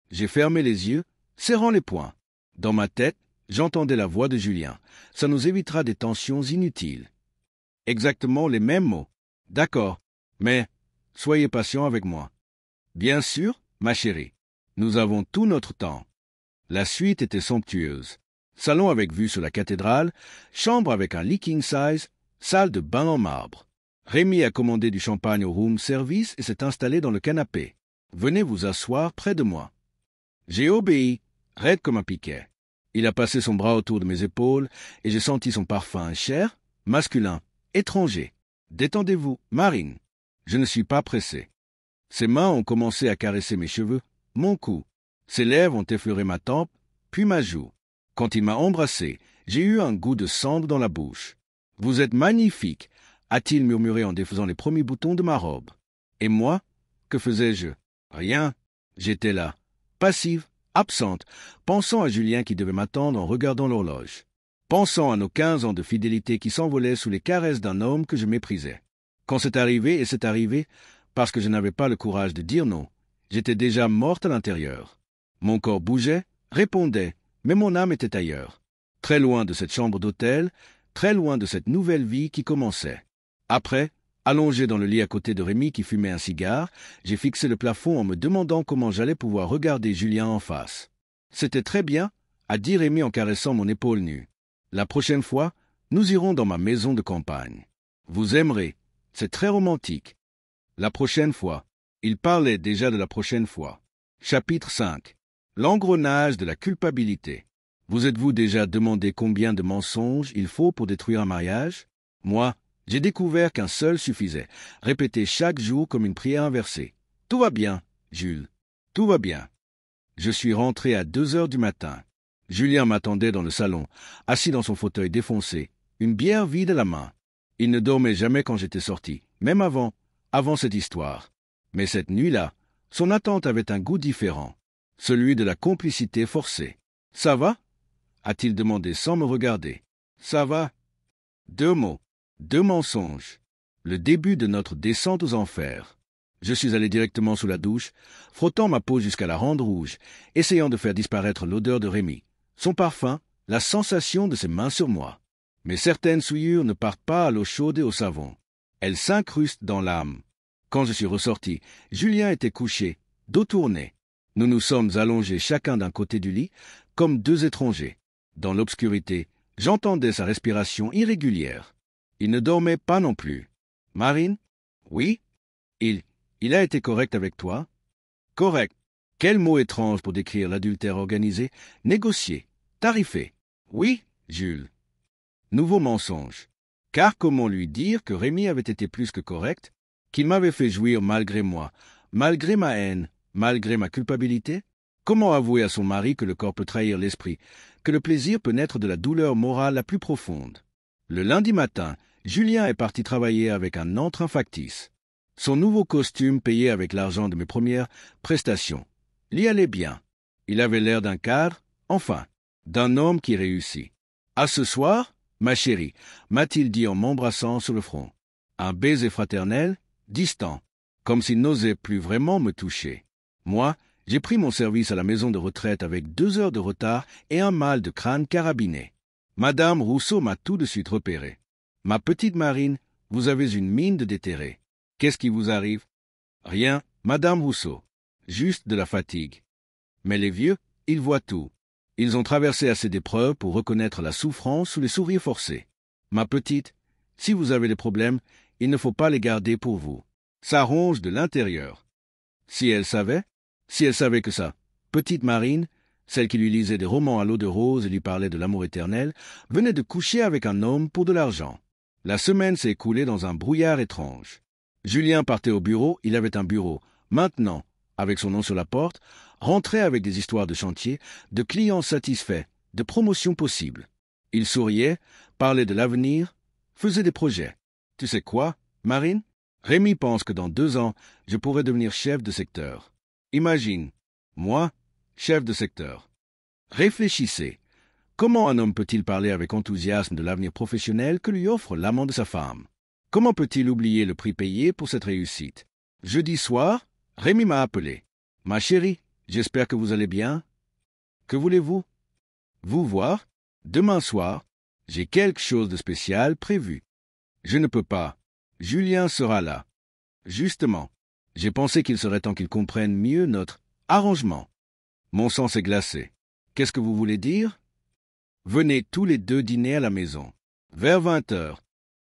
J'ai fermé les yeux, serrant les poings. Dans ma tête, j'entendais la voix de Julien. Ça nous évitera des tensions inutiles. Exactement les mêmes mots. D'accord, mais soyez patient avec moi. Bien sûr, ma chérie. Nous avons tout notre temps. La suite était somptueuse. Salon avec vue sur la cathédrale, chambre avec un lit king size, salle de bain en marbre. Rémi a commandé du champagne au room service et s'est installé dans le canapé. Venez vous asseoir près de moi. J'ai obéi, raide comme un piquet. Il a passé son bras autour de mes épaules, et j'ai senti son parfum cher, masculin, étranger. Détendez-vous, Marine. Je ne suis pas pressé. Ses mains ont commencé à caresser mes cheveux, mon cou. Ses lèvres ont effleuré ma tempe, puis ma joue. Quand il m'a embrassé, j'ai eu un goût de cendre dans la bouche. « Vous êtes magnifique !» a-t-il murmuré en défaisant les premiers boutons de ma robe. Et moi, que faisais-je? Rien. J'étais là, passive, absente, pensant à Julien qui devait m'attendre en regardant l'horloge. Pensant à nos 15 ans de fidélité qui s'envolaient sous les caresses d'un homme que je méprisais. Quand c'est arrivé, et c'est arrivé, parce que je n'avais pas le courage de dire non, j'étais déjà morte à l'intérieur. Mon corps bougeait, répondait, mais mon âme était ailleurs. Très loin de cette chambre d'hôtel, très loin de cette nouvelle vie qui commençait. Après, allongé dans le lit à côté de Rémi qui fumait un cigare, j'ai fixé le plafond en me demandant comment j'allais pouvoir regarder Julien en face. C'était très bien, a dit Rémi en caressant mon épaule nue. La prochaine fois, nous irons dans ma maison de campagne. Vous aimerez, c'est très romantique. La prochaine fois. Il parlait déjà de la prochaine fois. Chapitre 5. L'engrenage de la culpabilité. Vous êtes-vous déjà demandé combien de mensonges il faut pour détruire un mariage? Moi, j'ai découvert qu'un seul suffisait, répété chaque jour comme une prière inversée. Tout va bien, Jules. Tout va bien. Je suis rentré à 2 heures du matin. Julien m'attendait dans le salon, assis dans son fauteuil défoncé, une bière vide à la main. Il ne dormait jamais quand j'étais sorti, même avant cette histoire. Mais cette nuit-là, son attente avait un goût différent, celui de la complicité forcée. « Ça va » a-t-il demandé sans me regarder. « Ça va » 2 mots, 2 mensonges. Le début de notre descente aux enfers. Je suis allé directement sous la douche, frottant ma peau jusqu'à la rendre rouge, essayant de faire disparaître l'odeur de Rémi, son parfum, la sensation de ses mains sur moi. Mais certaines souillures ne partent pas à l'eau chaude et au savon. Elles s'incrustent dans l'âme. Quand je suis ressorti, Julien était couché, dos tourné. Nous nous sommes allongés chacun d'un côté du lit, comme 2 étrangers. Dans l'obscurité, j'entendais sa respiration irrégulière. Il ne dormait pas non plus. « Marine ?»« Oui. »« Il a été correct avec toi ?»« Correct. Quel mot étrange pour décrire l'adultère organisé, négocié, tarifé. »« Oui, Jules. » Nouveau mensonge. Car comment lui dire que Rémi avait été plus que correct, qu'il m'avait fait jouir malgré moi, malgré ma haine, malgré ma culpabilité? Comment avouer à son mari que le corps peut trahir l'esprit, que le plaisir peut naître de la douleur morale la plus profonde? Le lundi matin, Julien est parti travailler avec un entrain factice. Son nouveau costume payé avec l'argent de mes premières prestations l'y allait bien. Il avait l'air d'un cadre, enfin, d'un homme qui réussit. « À ce soir, ma chérie » m'a-t-il dit en m'embrassant sur le front. Un baiser fraternel, distant, comme s'il n'osait plus vraiment me toucher. Moi, j'ai pris mon service à la maison de retraite avec 2 heures de retard et un mal de crâne carabiné. Madame Rousseau m'a tout de suite repéré. « Ma petite Marine, vous avez une mine de déterré. Qu'est-ce qui vous arrive? » « Rien, Madame Rousseau. Juste de la fatigue. » Mais les vieux, ils voient tout. Ils ont traversé assez d'épreuves pour reconnaître la souffrance sous les sourires forcés. « Ma petite, si vous avez des problèmes, il ne faut pas les garder pour vous. Ça ronge de l'intérieur. » Si elle savait que sa petite Marine, celle qui lui lisait des romans à l'eau de rose et lui parlait de l'amour éternel, venait de coucher avec un homme pour de l'argent. La semaine s'est écoulée dans un brouillard étrange. Julien partait au bureau, il avait un bureau. Maintenant, avec son nom sur la porte, rentrait avec des histoires de chantier, de clients satisfaits, de promotions possibles. Il souriait, parlait de l'avenir, faisait des projets. Tu sais quoi, Marine? Rémi pense que dans 2 ans, je pourrais devenir chef de secteur. Imagine, moi, chef de secteur. Réfléchissez. Comment un homme peut-il parler avec enthousiasme de l'avenir professionnel que lui offre l'amant de sa femme? Comment peut-il oublier le prix payé pour cette réussite? Jeudi soir, Rémi m'a appelé. « Ma chérie, j'espère que vous allez bien. Que voulez-vous? Vous voir? Demain soir, j'ai quelque chose de spécial prévu. Je ne peux pas. Julien sera là. Justement, j'ai pensé qu'il serait temps qu'il comprenne mieux notre arrangement. Mon sang s'est glacé. Qu'est-ce que vous voulez dire? Venez tous les 2 dîner à la maison. Vers 20 heures.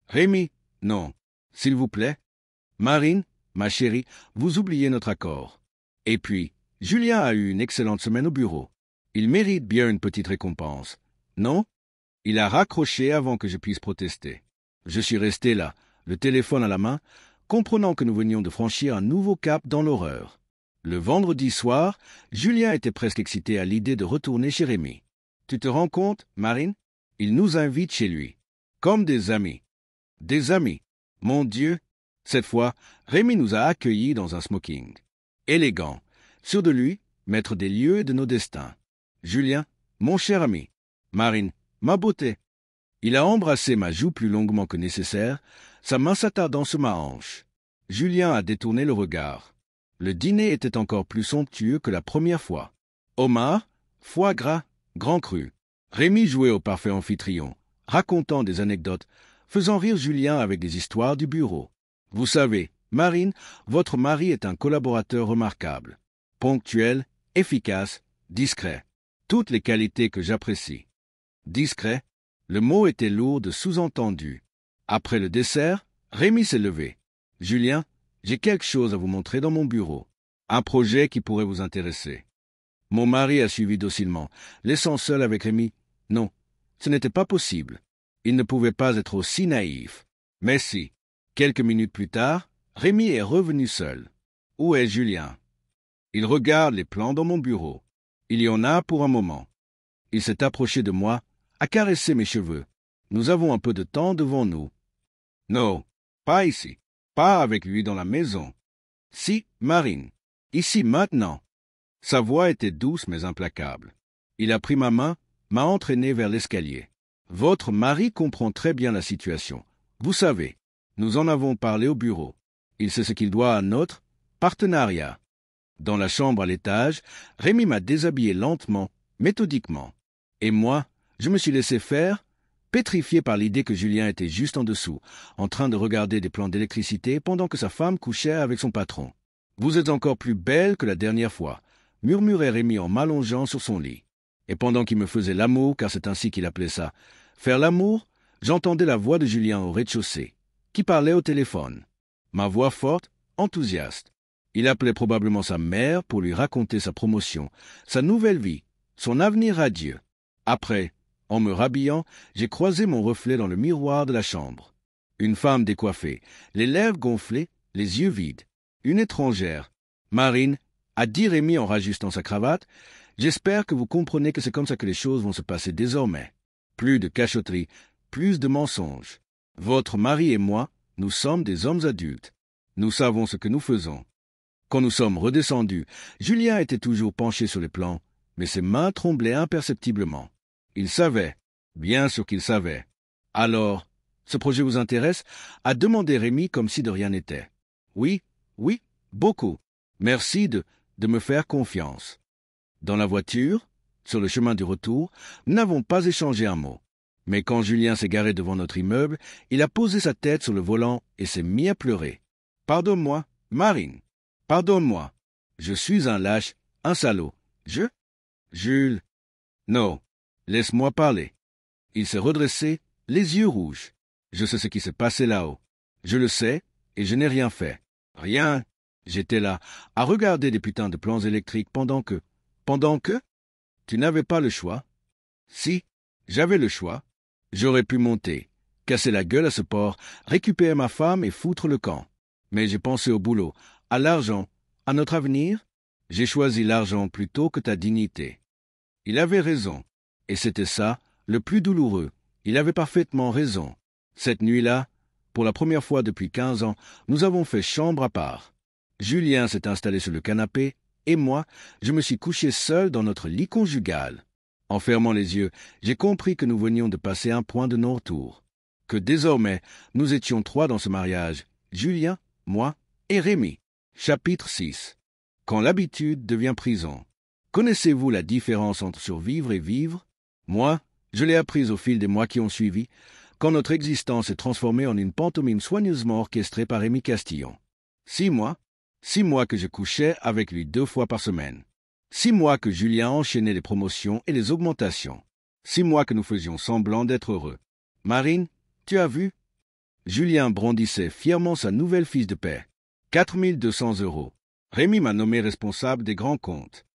Rémi, non. S'il vous plaît. Marine, ma chérie, vous oubliez notre accord. Et puis, Julien a eu une excellente semaine au bureau. Il mérite bien une petite récompense. Non? Il a raccroché avant que je puisse protester. Je suis resté là, le téléphone à la main, comprenant que nous venions de franchir un nouveau cap dans l'horreur. Le vendredi soir, Julien était presque excité à l'idée de retourner chez Rémi. Tu te rends compte, Marine? Il nous invite chez lui. Comme des amis. Des amis. Mon Dieu! Cette fois, Rémi nous a accueillis dans un smoking. Élégant. Sûr de lui, maître des lieux et de nos destins. Julien, mon cher ami. Marine, ma beauté. Il a embrassé ma joue plus longuement que nécessaire, sa main s'attardant sur ma hanche. Julien a détourné le regard. Le dîner était encore plus somptueux que la première fois. Homard, foie gras, grand cru. Rémi jouait au parfait amphitryon, racontant des anecdotes, faisant rire Julien avec des histoires du bureau. Vous savez, Marine, votre mari est un collaborateur remarquable. Ponctuel, efficace, discret. Toutes les qualités que j'apprécie. Discret, le mot était lourd de sous-entendu. Après le dessert, Rémi s'est levé. Julien, j'ai quelque chose à vous montrer dans mon bureau. Un projet qui pourrait vous intéresser. Mon mari a suivi docilement, laissant seul avec Rémi. Non, ce n'était pas possible. Il ne pouvait pas être aussi naïf. Mais si. Quelques minutes plus tard, Rémi est revenu seul. Où est Julien? Il regarde les plans dans mon bureau. Il y en a pour un moment. Il s'est approché de moi, a caressé mes cheveux. Nous avons un peu de temps devant nous. Non, pas ici. Pas avec lui dans la maison. Si, Marine. Ici maintenant. Sa voix était douce mais implacable. Il a pris ma main, m'a entraîné vers l'escalier. Votre mari comprend très bien la situation. Vous savez, nous en avons parlé au bureau. Il sait ce qu'il doit à notre partenariat. Dans la chambre à l'étage, Rémi m'a déshabillé lentement, méthodiquement. Et moi, je me suis laissé faire, pétrifié par l'idée que Julien était juste en dessous, en train de regarder des plans d'électricité pendant que sa femme couchait avec son patron. Vous êtes encore plus belle que la dernière fois, murmurait Rémi en m'allongeant sur son lit. Et pendant qu'il me faisait l'amour, car c'est ainsi qu'il appelait ça, faire l'amour, j'entendais la voix de Julien au rez-de-chaussée, qui parlait au téléphone. Ma voix forte, enthousiaste. Il appelait probablement sa mère pour lui raconter sa promotion, sa nouvelle vie, son avenir radieux. Après, en me rhabillant, j'ai croisé mon reflet dans le miroir de la chambre. Une femme décoiffée, les lèvres gonflées, les yeux vides. Une étrangère. Marine, a dit Rémi en rajustant sa cravate, j'espère que vous comprenez que c'est comme ça que les choses vont se passer désormais. Plus de cachotterie, plus de mensonges. Votre mari et moi, nous sommes des hommes adultes. Nous savons ce que nous faisons. Quand nous sommes redescendus, Julien était toujours penché sur les plans, mais ses mains tremblaient imperceptiblement. Il savait, bien sûr qu'il savait. Alors, ce projet vous intéresse? A demandé Rémi comme si de rien n'était. Oui, beaucoup. Merci de me faire confiance. Dans la voiture, sur le chemin du retour, nous n'avons pas échangé un mot. Mais quand Julien s'est garé devant notre immeuble, il a posé sa tête sur le volant et s'est mis à pleurer. « Pardonne-moi, Marine. Pardonne-moi. Je suis un lâche, un salaud. Jules. Non. Laisse-moi parler. » Il s'est redressé, les yeux rouges. Je sais ce qui s'est passé là-haut. Je le sais, et je n'ai rien fait. Rien. J'étais là, à regarder des putains de plans électriques pendant que... Tu n'avais pas le choix. Si, j'avais le choix. J'aurais pu monter, casser la gueule à ce porc, récupérer ma femme et foutre le camp. Mais j'ai pensé au boulot, à l'argent, à notre avenir. J'ai choisi l'argent plutôt que ta dignité. Il avait raison. Et c'était ça, le plus douloureux. Il avait parfaitement raison. Cette nuit-là, pour la première fois depuis 15 ans, nous avons fait chambre à part. Julien s'est installé sur le canapé, et moi, je me suis couché seul dans notre lit conjugal. En fermant les yeux, j'ai compris que nous venions de passer un point de non-retour. Que désormais, nous étions 3 dans ce mariage, Julien, moi et Rémi. Chapitre 6. Quand l'habitude devient prison. Connaissez-vous la différence entre survivre et vivre? Moi, je l'ai apprise au fil des mois qui ont suivi, quand notre existence est transformée en une pantomime soigneusement orchestrée par Rémi Castillon. 6 mois que je couchais avec lui 2 fois par semaine. 6 mois que Julien enchaînait les promotions et les augmentations. 6 mois que nous faisions semblant d'être heureux. Marine, tu as vu? Julien brandissait fièrement sa nouvelle fiche de paie. 4 200 €. Rémi m'a nommé responsable des grands comptes.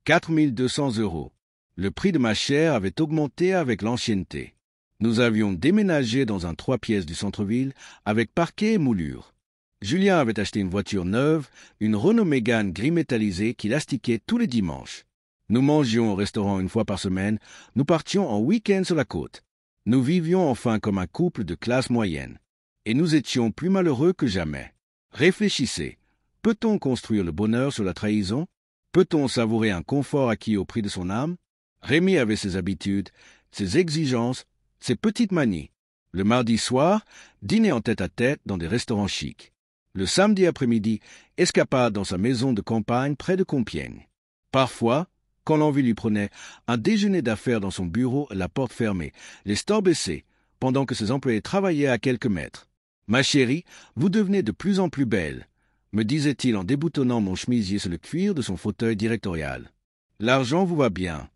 4200 €. Le prix de ma chaire avait augmenté avec l'ancienneté. Nous avions déménagé dans un 3 pièces du centre-ville avec parquet et moulure. Julien avait acheté une voiture neuve, une Renault Mégane gris métallisé qu'il astiquait tous les dimanches. Nous mangions au restaurant une fois par semaine, nous partions en week-end sur la côte. Nous vivions enfin comme un couple de classe moyenne. Et nous étions plus malheureux que jamais. Réfléchissez. Peut-on construire le bonheur sur la trahison? Peut-on savourer un confort acquis au prix de son âme? Rémi avait ses habitudes, ses exigences, ses petites manies. Le mardi soir, dîner en tête-à-tête dans des restaurants chics. Le samedi après-midi, escapade dans sa maison de campagne près de Compiègne. Parfois, quand l'envie lui prenait, un déjeuner d'affaires dans son bureau, la porte fermée, les stores baissés, pendant que ses employés travaillaient à quelques mètres. « Ma chérie, vous devenez de plus en plus belle », me disait-il en déboutonnant mon chemisier sur le cuir de son fauteuil directorial. « L'argent vous va bien. »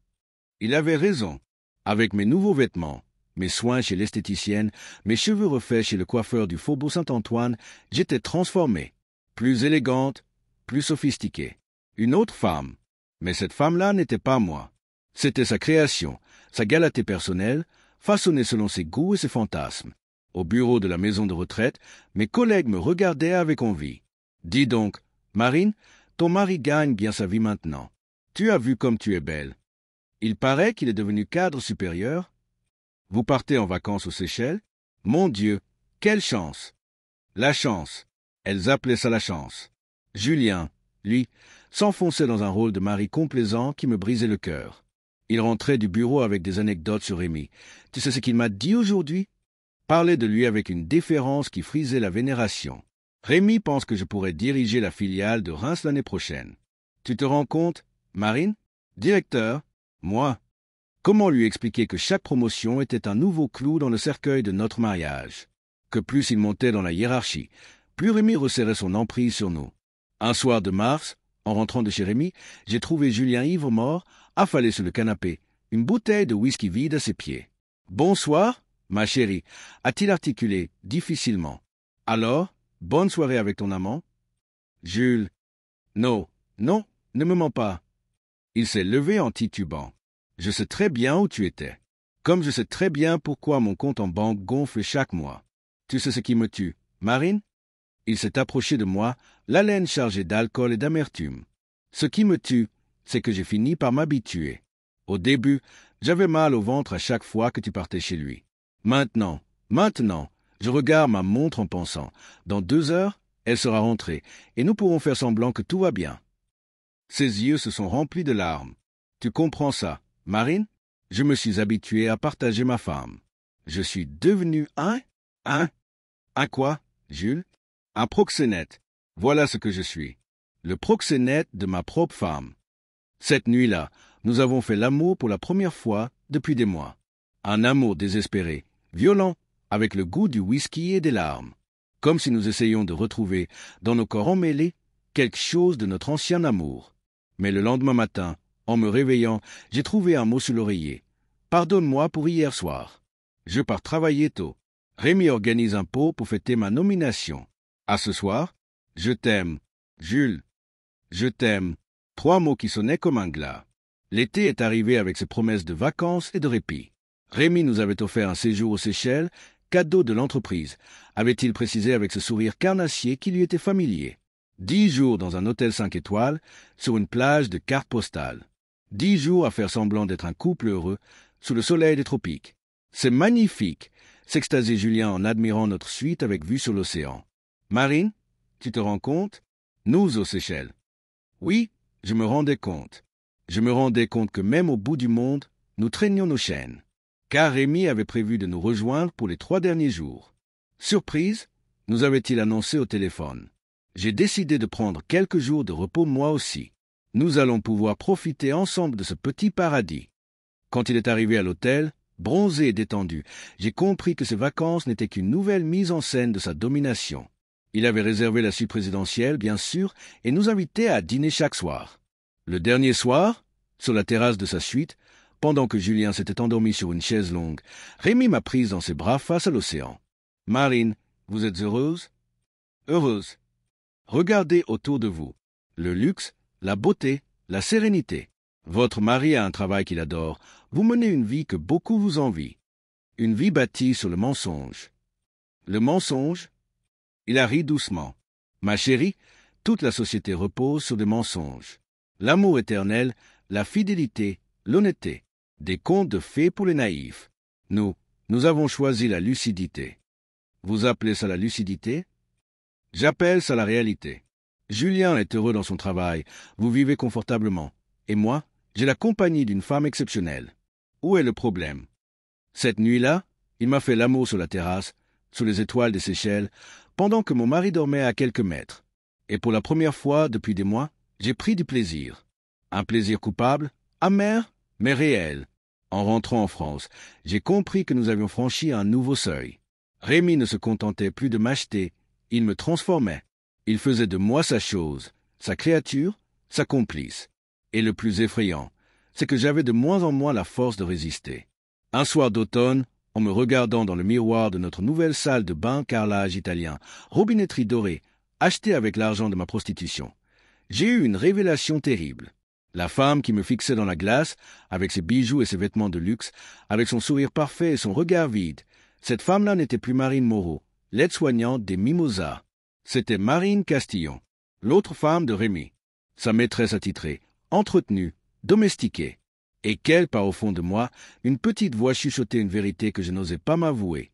Il avait raison. Avec mes nouveaux vêtements, mes soins chez l'esthéticienne, mes cheveux refaits chez le coiffeur du Faubourg Saint-Antoine, j'étais transformé, plus élégante, plus sophistiquée. Une autre femme. Mais cette femme-là n'était pas moi. C'était sa création, sa galanterie personnelle, façonnée selon ses goûts et ses fantasmes. Au bureau de la maison de retraite, mes collègues me regardaient avec envie. « Dis donc, Marine, ton mari gagne bien sa vie maintenant. Tu as vu comme tu es belle. Il paraît qu'il est devenu cadre supérieur. Vous partez en vacances aux Seychelles? Mon Dieu, quelle chance! La chance. Elles appelaient ça la chance. Julien, lui, s'enfonçait dans un rôle de mari complaisant qui me brisait le cœur. Il rentrait du bureau avec des anecdotes sur Rémi. Tu sais ce qu'il m'a dit aujourd'hui? Parlait de lui avec une déférence qui frisait la vénération. Rémi pense que je pourrais diriger la filiale de Reims l'année prochaine. Tu te rends compte, Marine? Directeur? Moi? Comment lui expliquer que chaque promotion était un nouveau clou dans le cercueil de notre mariage? Que plus il montait dans la hiérarchie, plus Rémi resserrait son emprise sur nous. Un soir de mars, en rentrant de chez Rémi, j'ai trouvé Julien ivre-mort, affalé sur le canapé, une bouteille de whisky vide à ses pieds. « Bonsoir, ma chérie », a-t-il articulé difficilement. « Alors, bonne soirée avec ton amant ?» Jules. « Non, non, ne me mens pas. » Il s'est levé en titubant. « Je sais très bien où tu étais. Comme je sais très bien pourquoi mon compte en banque gonfle chaque mois. Tu sais ce qui me tue, Marine ?» Il s'est approché de moi, l'haleine chargée d'alcool et d'amertume. « Ce qui me tue, c'est que j'ai fini par m'habituer. Au début, j'avais mal au ventre à chaque fois que tu partais chez lui. Maintenant, je regarde ma montre en pensant, dans 2 heures, elle sera rentrée, et nous pourrons faire semblant que tout va bien. » Ses yeux se sont remplis de larmes. Tu comprends ça, Marine? Je me suis habitué à partager ma femme. Je suis devenu un quoi, Jules? Un proxénète. Voilà ce que je suis. Le proxénète de ma propre femme. Cette nuit-là, nous avons fait l'amour pour la première fois depuis des mois. Un amour désespéré, violent, avec le goût du whisky et des larmes. Comme si nous essayions de retrouver, dans nos corps emmêlés, quelque chose de notre ancien amour. Mais le lendemain matin, en me réveillant, j'ai trouvé un mot sur l'oreiller. Pardonne-moi pour hier soir. Je pars travailler tôt. Rémi organise un pot pour fêter ma nomination. À ce soir, je t'aime, Jules. Je t'aime. 3 mots qui sonnaient comme un glas. L'été est arrivé avec ses promesses de vacances et de répit. Rémi nous avait offert un séjour aux Seychelles, cadeau de l'entreprise, avait-il précisé avec ce sourire carnassier qui lui était familier. 10 jours dans un hôtel 5 étoiles, sur une plage de cartes postales. 10 jours à faire semblant d'être un couple heureux, sous le soleil des tropiques. C'est magnifique, s'extasiait Julien en admirant notre suite avec vue sur l'océan. Marine, tu te rends compte? Nous aux Seychelles. Oui, je me rendais compte. Je me rendais compte que même au bout du monde, nous traînions nos chaînes. Car Rémi avait prévu de nous rejoindre pour les 3 derniers jours. Surprise, nous avait-il annoncé au téléphone. J'ai décidé de prendre quelques jours de repos moi aussi. Nous allons pouvoir profiter ensemble de ce petit paradis. Quand il est arrivé à l'hôtel, bronzé et détendu, j'ai compris que ces vacances n'étaient qu'une nouvelle mise en scène de sa domination. Il avait réservé la suite présidentielle, bien sûr, et nous invitait à dîner chaque soir. Le dernier soir, sur la terrasse de sa suite, pendant que Julien s'était endormi sur une chaise longue, Rémi m'a prise dans ses bras face à l'océan. « Marine, vous êtes heureuse? » « Heureuse. Regardez autour de vous. le luxe, la beauté, la sérénité. Votre mari a un travail qu'il adore. Vous menez une vie que beaucoup vous envient. Une vie bâtie sur le mensonge. Le mensonge? Il a ri doucement. Ma chérie, toute la société repose sur des mensonges. L'amour éternel, la fidélité, l'honnêteté. Des contes de fées pour les naïfs. Nous avons choisi la lucidité. Vous appelez ça la lucidité? J'appelle ça la réalité. Julien est heureux dans son travail. Vous vivez confortablement. Et moi, j'ai la compagnie d'une femme exceptionnelle. Où est le problème? Cette nuit-là, il m'a fait l'amour sur la terrasse, sous les étoiles des Seychelles, pendant que mon mari dormait à quelques mètres. Et pour la première fois depuis des mois, j'ai pris du plaisir. Un plaisir coupable, amer, mais réel. En rentrant en France, j'ai compris que nous avions franchi un nouveau seuil. Rémi ne se contentait plus de m'acheter, il me transformait. Il faisait de moi sa chose, sa créature, sa complice. Et le plus effrayant, c'est que j'avais de moins en moins la force de résister. Un soir d'automne, en me regardant dans le miroir de notre nouvelle salle de bain carrelage italien, robinetterie dorée, achetée avec l'argent de ma prostitution, j'ai eu une révélation terrible. La femme qui me fixait dans la glace, avec ses bijoux et ses vêtements de luxe, avec son sourire parfait et son regard vide, cette femme-là n'était plus Marine Moreau, l'aide-soignante des Mimosas. C'était Marine Castillon, l'autre femme de Rémi, sa maîtresse attitrée, entretenue, domestiquée. Et qu'elle, par au fond de moi, une petite voix chuchotait une vérité que je n'osais pas m'avouer.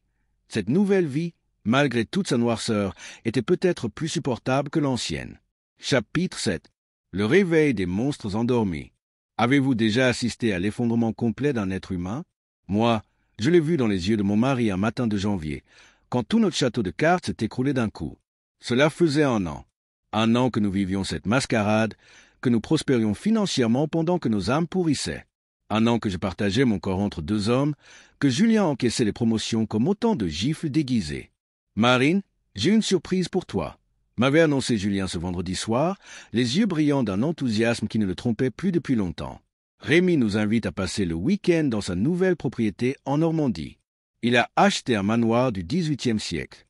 Cette nouvelle vie, malgré toute sa noirceur, était peut-être plus supportable que l'ancienne. Chapitre 7. Le réveil des monstres endormis. Avez-vous déjà assisté à l'effondrement complet d'un être humain? Moi, je l'ai vu dans les yeux de mon mari un matin de janvier, quand tout notre château de cartes s'est écroulé d'un coup. Cela faisait 1 an. 1 an que nous vivions cette mascarade, que nous prospérions financièrement pendant que nos âmes pourrissaient. 1 an que je partageais mon corps entre 2 hommes, que Julien encaissait les promotions comme autant de gifles déguisées. Marine, j'ai une surprise pour toi, m'avait annoncé Julien ce vendredi soir, les yeux brillants d'un enthousiasme qui ne le trompait plus depuis longtemps. Rémi nous invite à passer le week-end dans sa nouvelle propriété en Normandie. Il a acheté un manoir du XVIIIe siècle.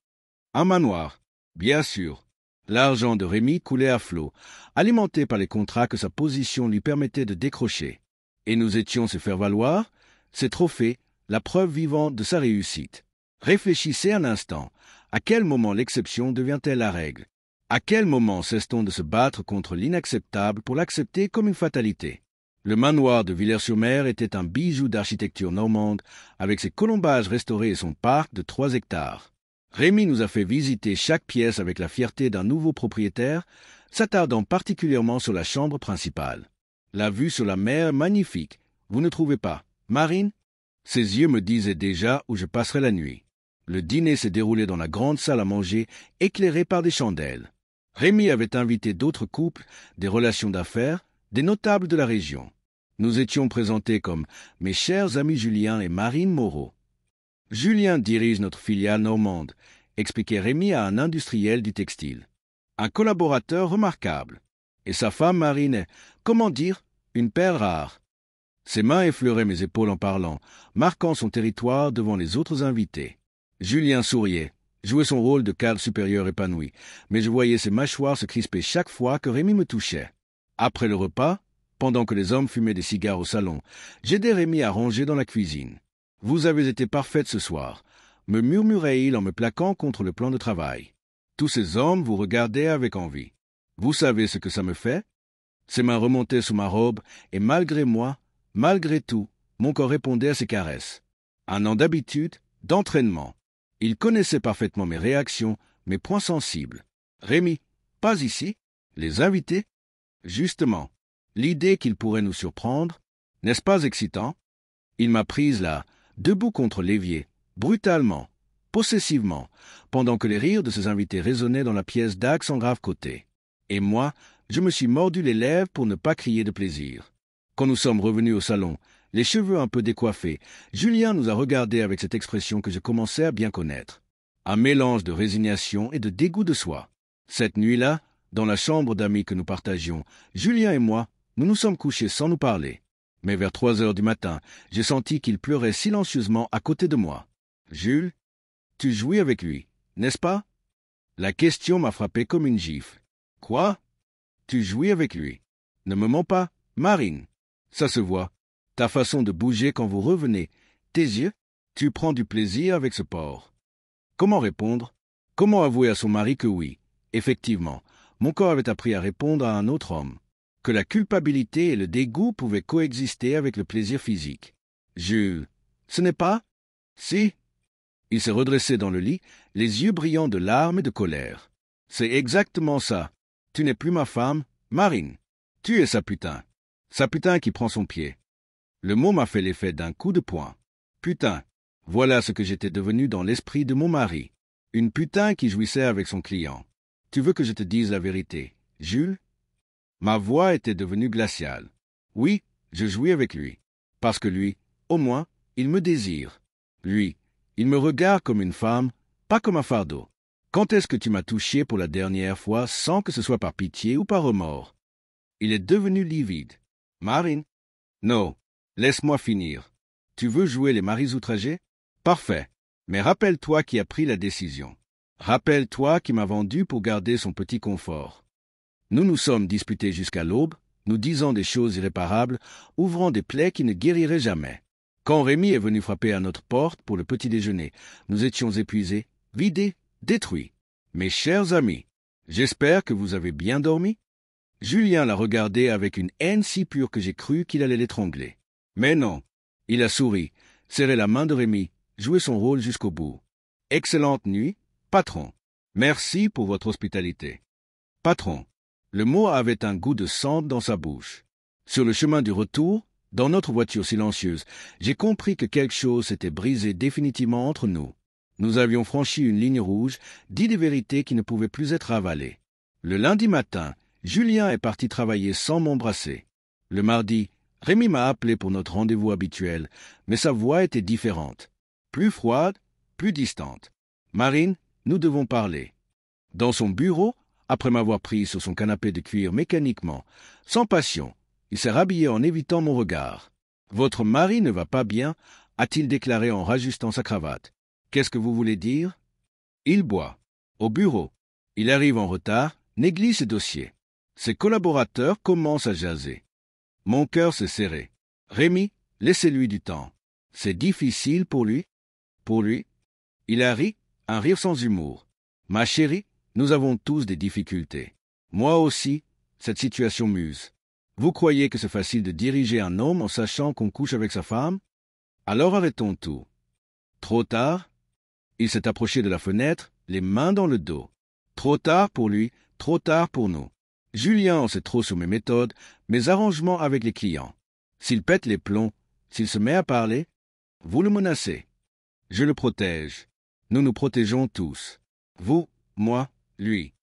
Un manoir, bien sûr. L'argent de Rémi coulait à flot, alimenté par les contrats que sa position lui permettait de décrocher. Et nous étions se faire valoir, ces trophées, la preuve vivante de sa réussite. Réfléchissez un instant, à quel moment l'exception devient-elle la règle? À quel moment cesse-t-on de se battre contre l'inacceptable pour l'accepter comme une fatalité? Le manoir de Villers-sur-Mer était un bijou d'architecture normande, avec ses colombages restaurés et son parc de 3 hectares. Rémi nous a fait visiter chaque pièce avec la fierté d'un nouveau propriétaire, s'attardant particulièrement sur la chambre principale. La vue sur la mer est magnifique, vous ne trouvez pas, Marine? Ses yeux me disaient déjà où je passerais la nuit. Le dîner s'est déroulé dans la grande salle à manger, éclairée par des chandelles. Rémi avait invité d'autres couples, des relations d'affaires, des notables de la région. Nous étions présentés comme mes chers amis Julien et Marine Moreau. Julien dirige notre filiale normande, expliquait Rémi à un industriel du textile. Un collaborateur remarquable. Et sa femme Marine est, comment dire, une perle rare. Ses mains effleuraient mes épaules en parlant, marquant son territoire devant les autres invités. Julien souriait, jouait son rôle de cadre supérieur épanoui, mais je voyais ses mâchoires se crisper chaque fois que Rémi me touchait. Après le repas, pendant que les hommes fumaient des cigares au salon, j'aidais Rémi à ranger dans la cuisine. « Vous avez été parfaite ce soir », me murmurait-il en me plaquant contre le plan de travail. Tous ces hommes vous regardaient avec envie. Vous savez ce que ça me fait? Ses mains remontaient sous ma robe, et malgré moi, malgré tout, mon corps répondait à ses caresses. 1 an d'habitude, d'entraînement. Il connaissait parfaitement mes réactions, mes points sensibles. Rémi, pas ici. Les invités? Justement, l'idée qu'il pourrait nous surprendre, n'est-ce pas excitant? Il m'a prise là, debout contre l'évier, brutalement, possessivement, pendant que les rires de ses invités résonnaient dans la pièce d'Axe en grave côté. Et moi, je me suis mordu les lèvres pour ne pas crier de plaisir. Quand nous sommes revenus au salon, les cheveux un peu décoiffés, Julien nous a regardés avec cette expression que je commençais à bien connaître. Un mélange de résignation et de dégoût de soi. Cette nuit-là, dans la chambre d'amis que nous partagions, Julien et moi, nous nous sommes couchés sans nous parler. Mais vers 3 heures du matin, j'ai senti qu'il pleurait silencieusement à côté de moi. « Jules, tu jouis avec lui, n'est-ce pas ?» La question m'a frappé comme une gifle. « Quoi ?» Tu jouis avec lui. Ne me mens pas, Marine. Ça se voit. Ta façon de bouger quand vous revenez. Tes yeux. Tu prends du plaisir avec ce porc. Comment répondre? Comment avouer à son mari que oui, effectivement, mon corps avait appris à répondre à un autre homme, que la culpabilité et le dégoût pouvaient coexister avec le plaisir physique. Jules, ce n'est pas? Si. Il s'est redressé dans le lit, les yeux brillants de larmes et de colère. C'est exactement ça. Tu n'es plus ma femme, Marine. Tu es sa putain. Sa putain qui prend son pied. Le mot m'a fait l'effet d'un coup de poing. Putain. Voilà ce que j'étais devenu dans l'esprit de mon mari. Une putain qui jouissait avec son client. Tu veux que je te dise la vérité, Jules? Ma voix était devenue glaciale. Oui, je jouis avec lui. Parce que lui, au moins, il me désire. Lui, il me regarde comme une femme, pas comme un fardeau. Quand est-ce que tu m'as touché pour la dernière fois sans que ce soit par pitié ou par remords? Il est devenu livide. Marine? Non, laisse-moi finir. Tu veux jouer les maris outragés? Parfait. Mais rappelle-toi qui a pris la décision. Rappelle-toi qui m'a vendu pour garder son petit confort. Nous nous sommes disputés jusqu'à l'aube, nous disant des choses irréparables, ouvrant des plaies qui ne guériraient jamais. Quand Rémi est venu frapper à notre porte pour le petit déjeuner, nous étions épuisés, vidés, détruits. Mes chers amis, j'espère que vous avez bien dormi. Julien l'a regardé avec une haine si pure que j'ai cru qu'il allait l'étrangler. Mais non, il a souri, serré la main de Rémi, joué son rôle jusqu'au bout. Excellente nuit, patron. Merci pour votre hospitalité. Patron. Le mot avait un goût de cendre dans sa bouche. Sur le chemin du retour, dans notre voiture silencieuse, j'ai compris que quelque chose s'était brisé définitivement entre nous. Nous avions franchi une ligne rouge, dit des vérités qui ne pouvaient plus être avalées. Le lundi matin, Julien est parti travailler sans m'embrasser. Le mardi, Rémi m'a appelé pour notre rendez-vous habituel, mais sa voix était différente. Plus froide, plus distante. Marine, nous devons parler. Dans son bureau, après m'avoir pris sur son canapé de cuir mécaniquement, sans passion, il s'est rhabillé en évitant mon regard. « Votre mari ne va pas bien » a-t-il déclaré en rajustant sa cravate. « Qu'est-ce que vous voulez dire ?» Il boit. Au bureau. Il arrive en retard, néglige ses dossiers. Ses collaborateurs commencent à jaser. Mon cœur s'est serré. Rémi, laissez-lui du temps. C'est difficile pour lui. Pour lui. Il a ri, un rire sans humour. Ma chérie, nous avons tous des difficultés. Moi aussi, cette situation m'use. Vous croyez que c'est facile de diriger un homme en sachant qu'on couche avec sa femme? Alors arrêtons tout. Trop tard? Il s'est approché de la fenêtre, les mains dans le dos. Trop tard pour lui, trop tard pour nous. Julien en sait trop sur mes méthodes, mes arrangements avec les clients. S'il pète les plombs, s'il se met à parler, vous le menacez. Je le protège. Nous nous protégeons tous. Vous, moi, lui.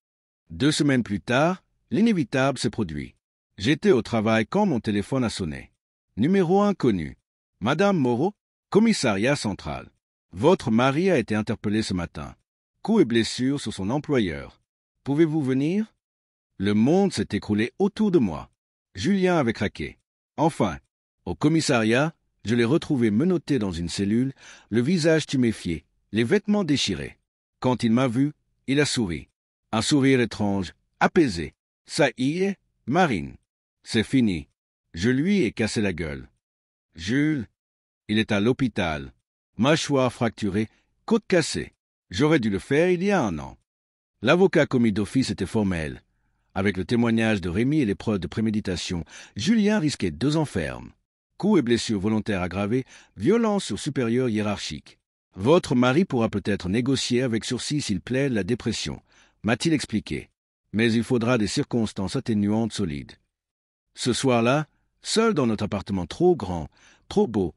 2 semaines plus tard, l'inévitable s'est produit. J'étais au travail quand mon téléphone a sonné. Numéro inconnu. Madame Moreau, commissariat central. Votre mari a été interpellé ce matin. Coups et blessures sur son employeur. Pouvez-vous venir? Le monde s'est écroulé autour de moi. Julien avait craqué. Enfin, au commissariat, je l'ai retrouvé menotté dans une cellule, le visage tuméfié, les vêtements déchirés. Quand il m'a vu, il a souri. Un sourire étrange, apaisé. Ça y est, Marine. C'est fini. Je lui ai cassé la gueule. Jules, il est à l'hôpital. Mâchoire fracturée, côte cassée. J'aurais dû le faire il y a 1 an. L'avocat commis d'office était formel. Avec le témoignage de Rémi et les preuves de préméditation, Julien risquait 2 ans ferme. Coups et blessures volontaires aggravées, violence sur supérieur hiérarchique. Votre mari pourra peut-être négocier avec sursis s'il plaide la dépression, m'a-t-il expliqué. Mais il faudra des circonstances atténuantes solides. Ce soir-là, seul dans notre appartement trop grand, trop beau,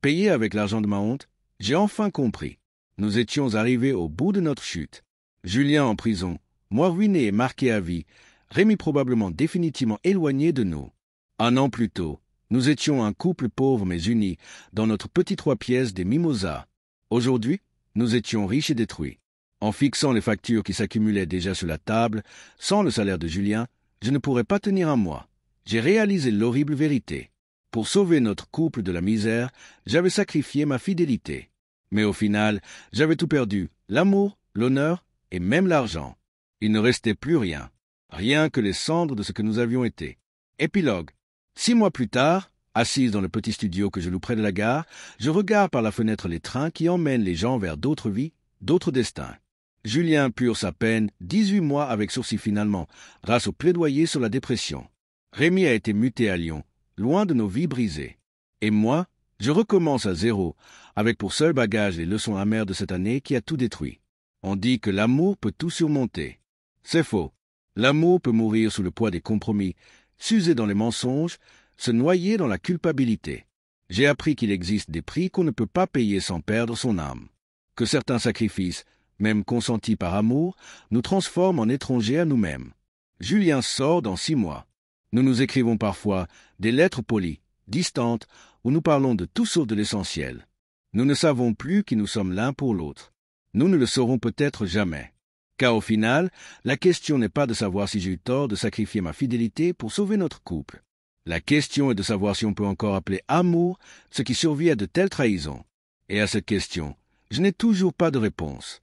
payé avec l'argent de ma honte, j'ai enfin compris. Nous étions arrivés au bout de notre chute. Julien en prison, moi ruiné et marqué à vie, Rémi probablement définitivement éloigné de nous. 1 an plus tôt, nous étions un couple pauvre mais uni, dans notre petit 3 pièces des Mimosas. Aujourd'hui, nous étions riches et détruits. En fixant les factures qui s'accumulaient déjà sur la table, sans le salaire de Julien, je ne pourrais pas tenir un mois. J'ai réalisé l'horrible vérité. Pour sauver notre couple de la misère, j'avais sacrifié ma fidélité. Mais au final, j'avais tout perdu, l'amour, l'honneur et même l'argent. Il ne restait plus rien. rien que les cendres de ce que nous avions été. Épilogue. 6 mois plus tard, assise dans le petit studio que je loue près de la gare, je regarde par la fenêtre les trains qui emmènent les gens vers d'autres vies, d'autres destins. Julien pure sa peine, 18 mois avec sursis finalement, grâce au plaidoyer sur la dépression. Rémi a été muté à Lyon, loin de nos vies brisées. Et moi, je recommence à zéro, avec pour seul bagage les leçons amères de cette année qui a tout détruit. On dit que l'amour peut tout surmonter. C'est faux. L'amour peut mourir sous le poids des compromis, s'user dans les mensonges, se noyer dans la culpabilité. J'ai appris qu'il existe des prix qu'on ne peut pas payer sans perdre son âme. Que certains sacrifices, même consentis par amour, nous transforment en étrangers à nous-mêmes. Julien sort dans 6 mois. Nous nous écrivons parfois des lettres polies, distantes, où nous parlons de tout sauf de l'essentiel. Nous ne savons plus qui nous sommes l'un pour l'autre. Nous ne le saurons peut-être jamais. Car au final, la question n'est pas de savoir si j'ai eu tort de sacrifier ma fidélité pour sauver notre couple. La question est de savoir si on peut encore appeler amour ce qui survit à de telles trahisons. Et à cette question, je n'ai toujours pas de réponse.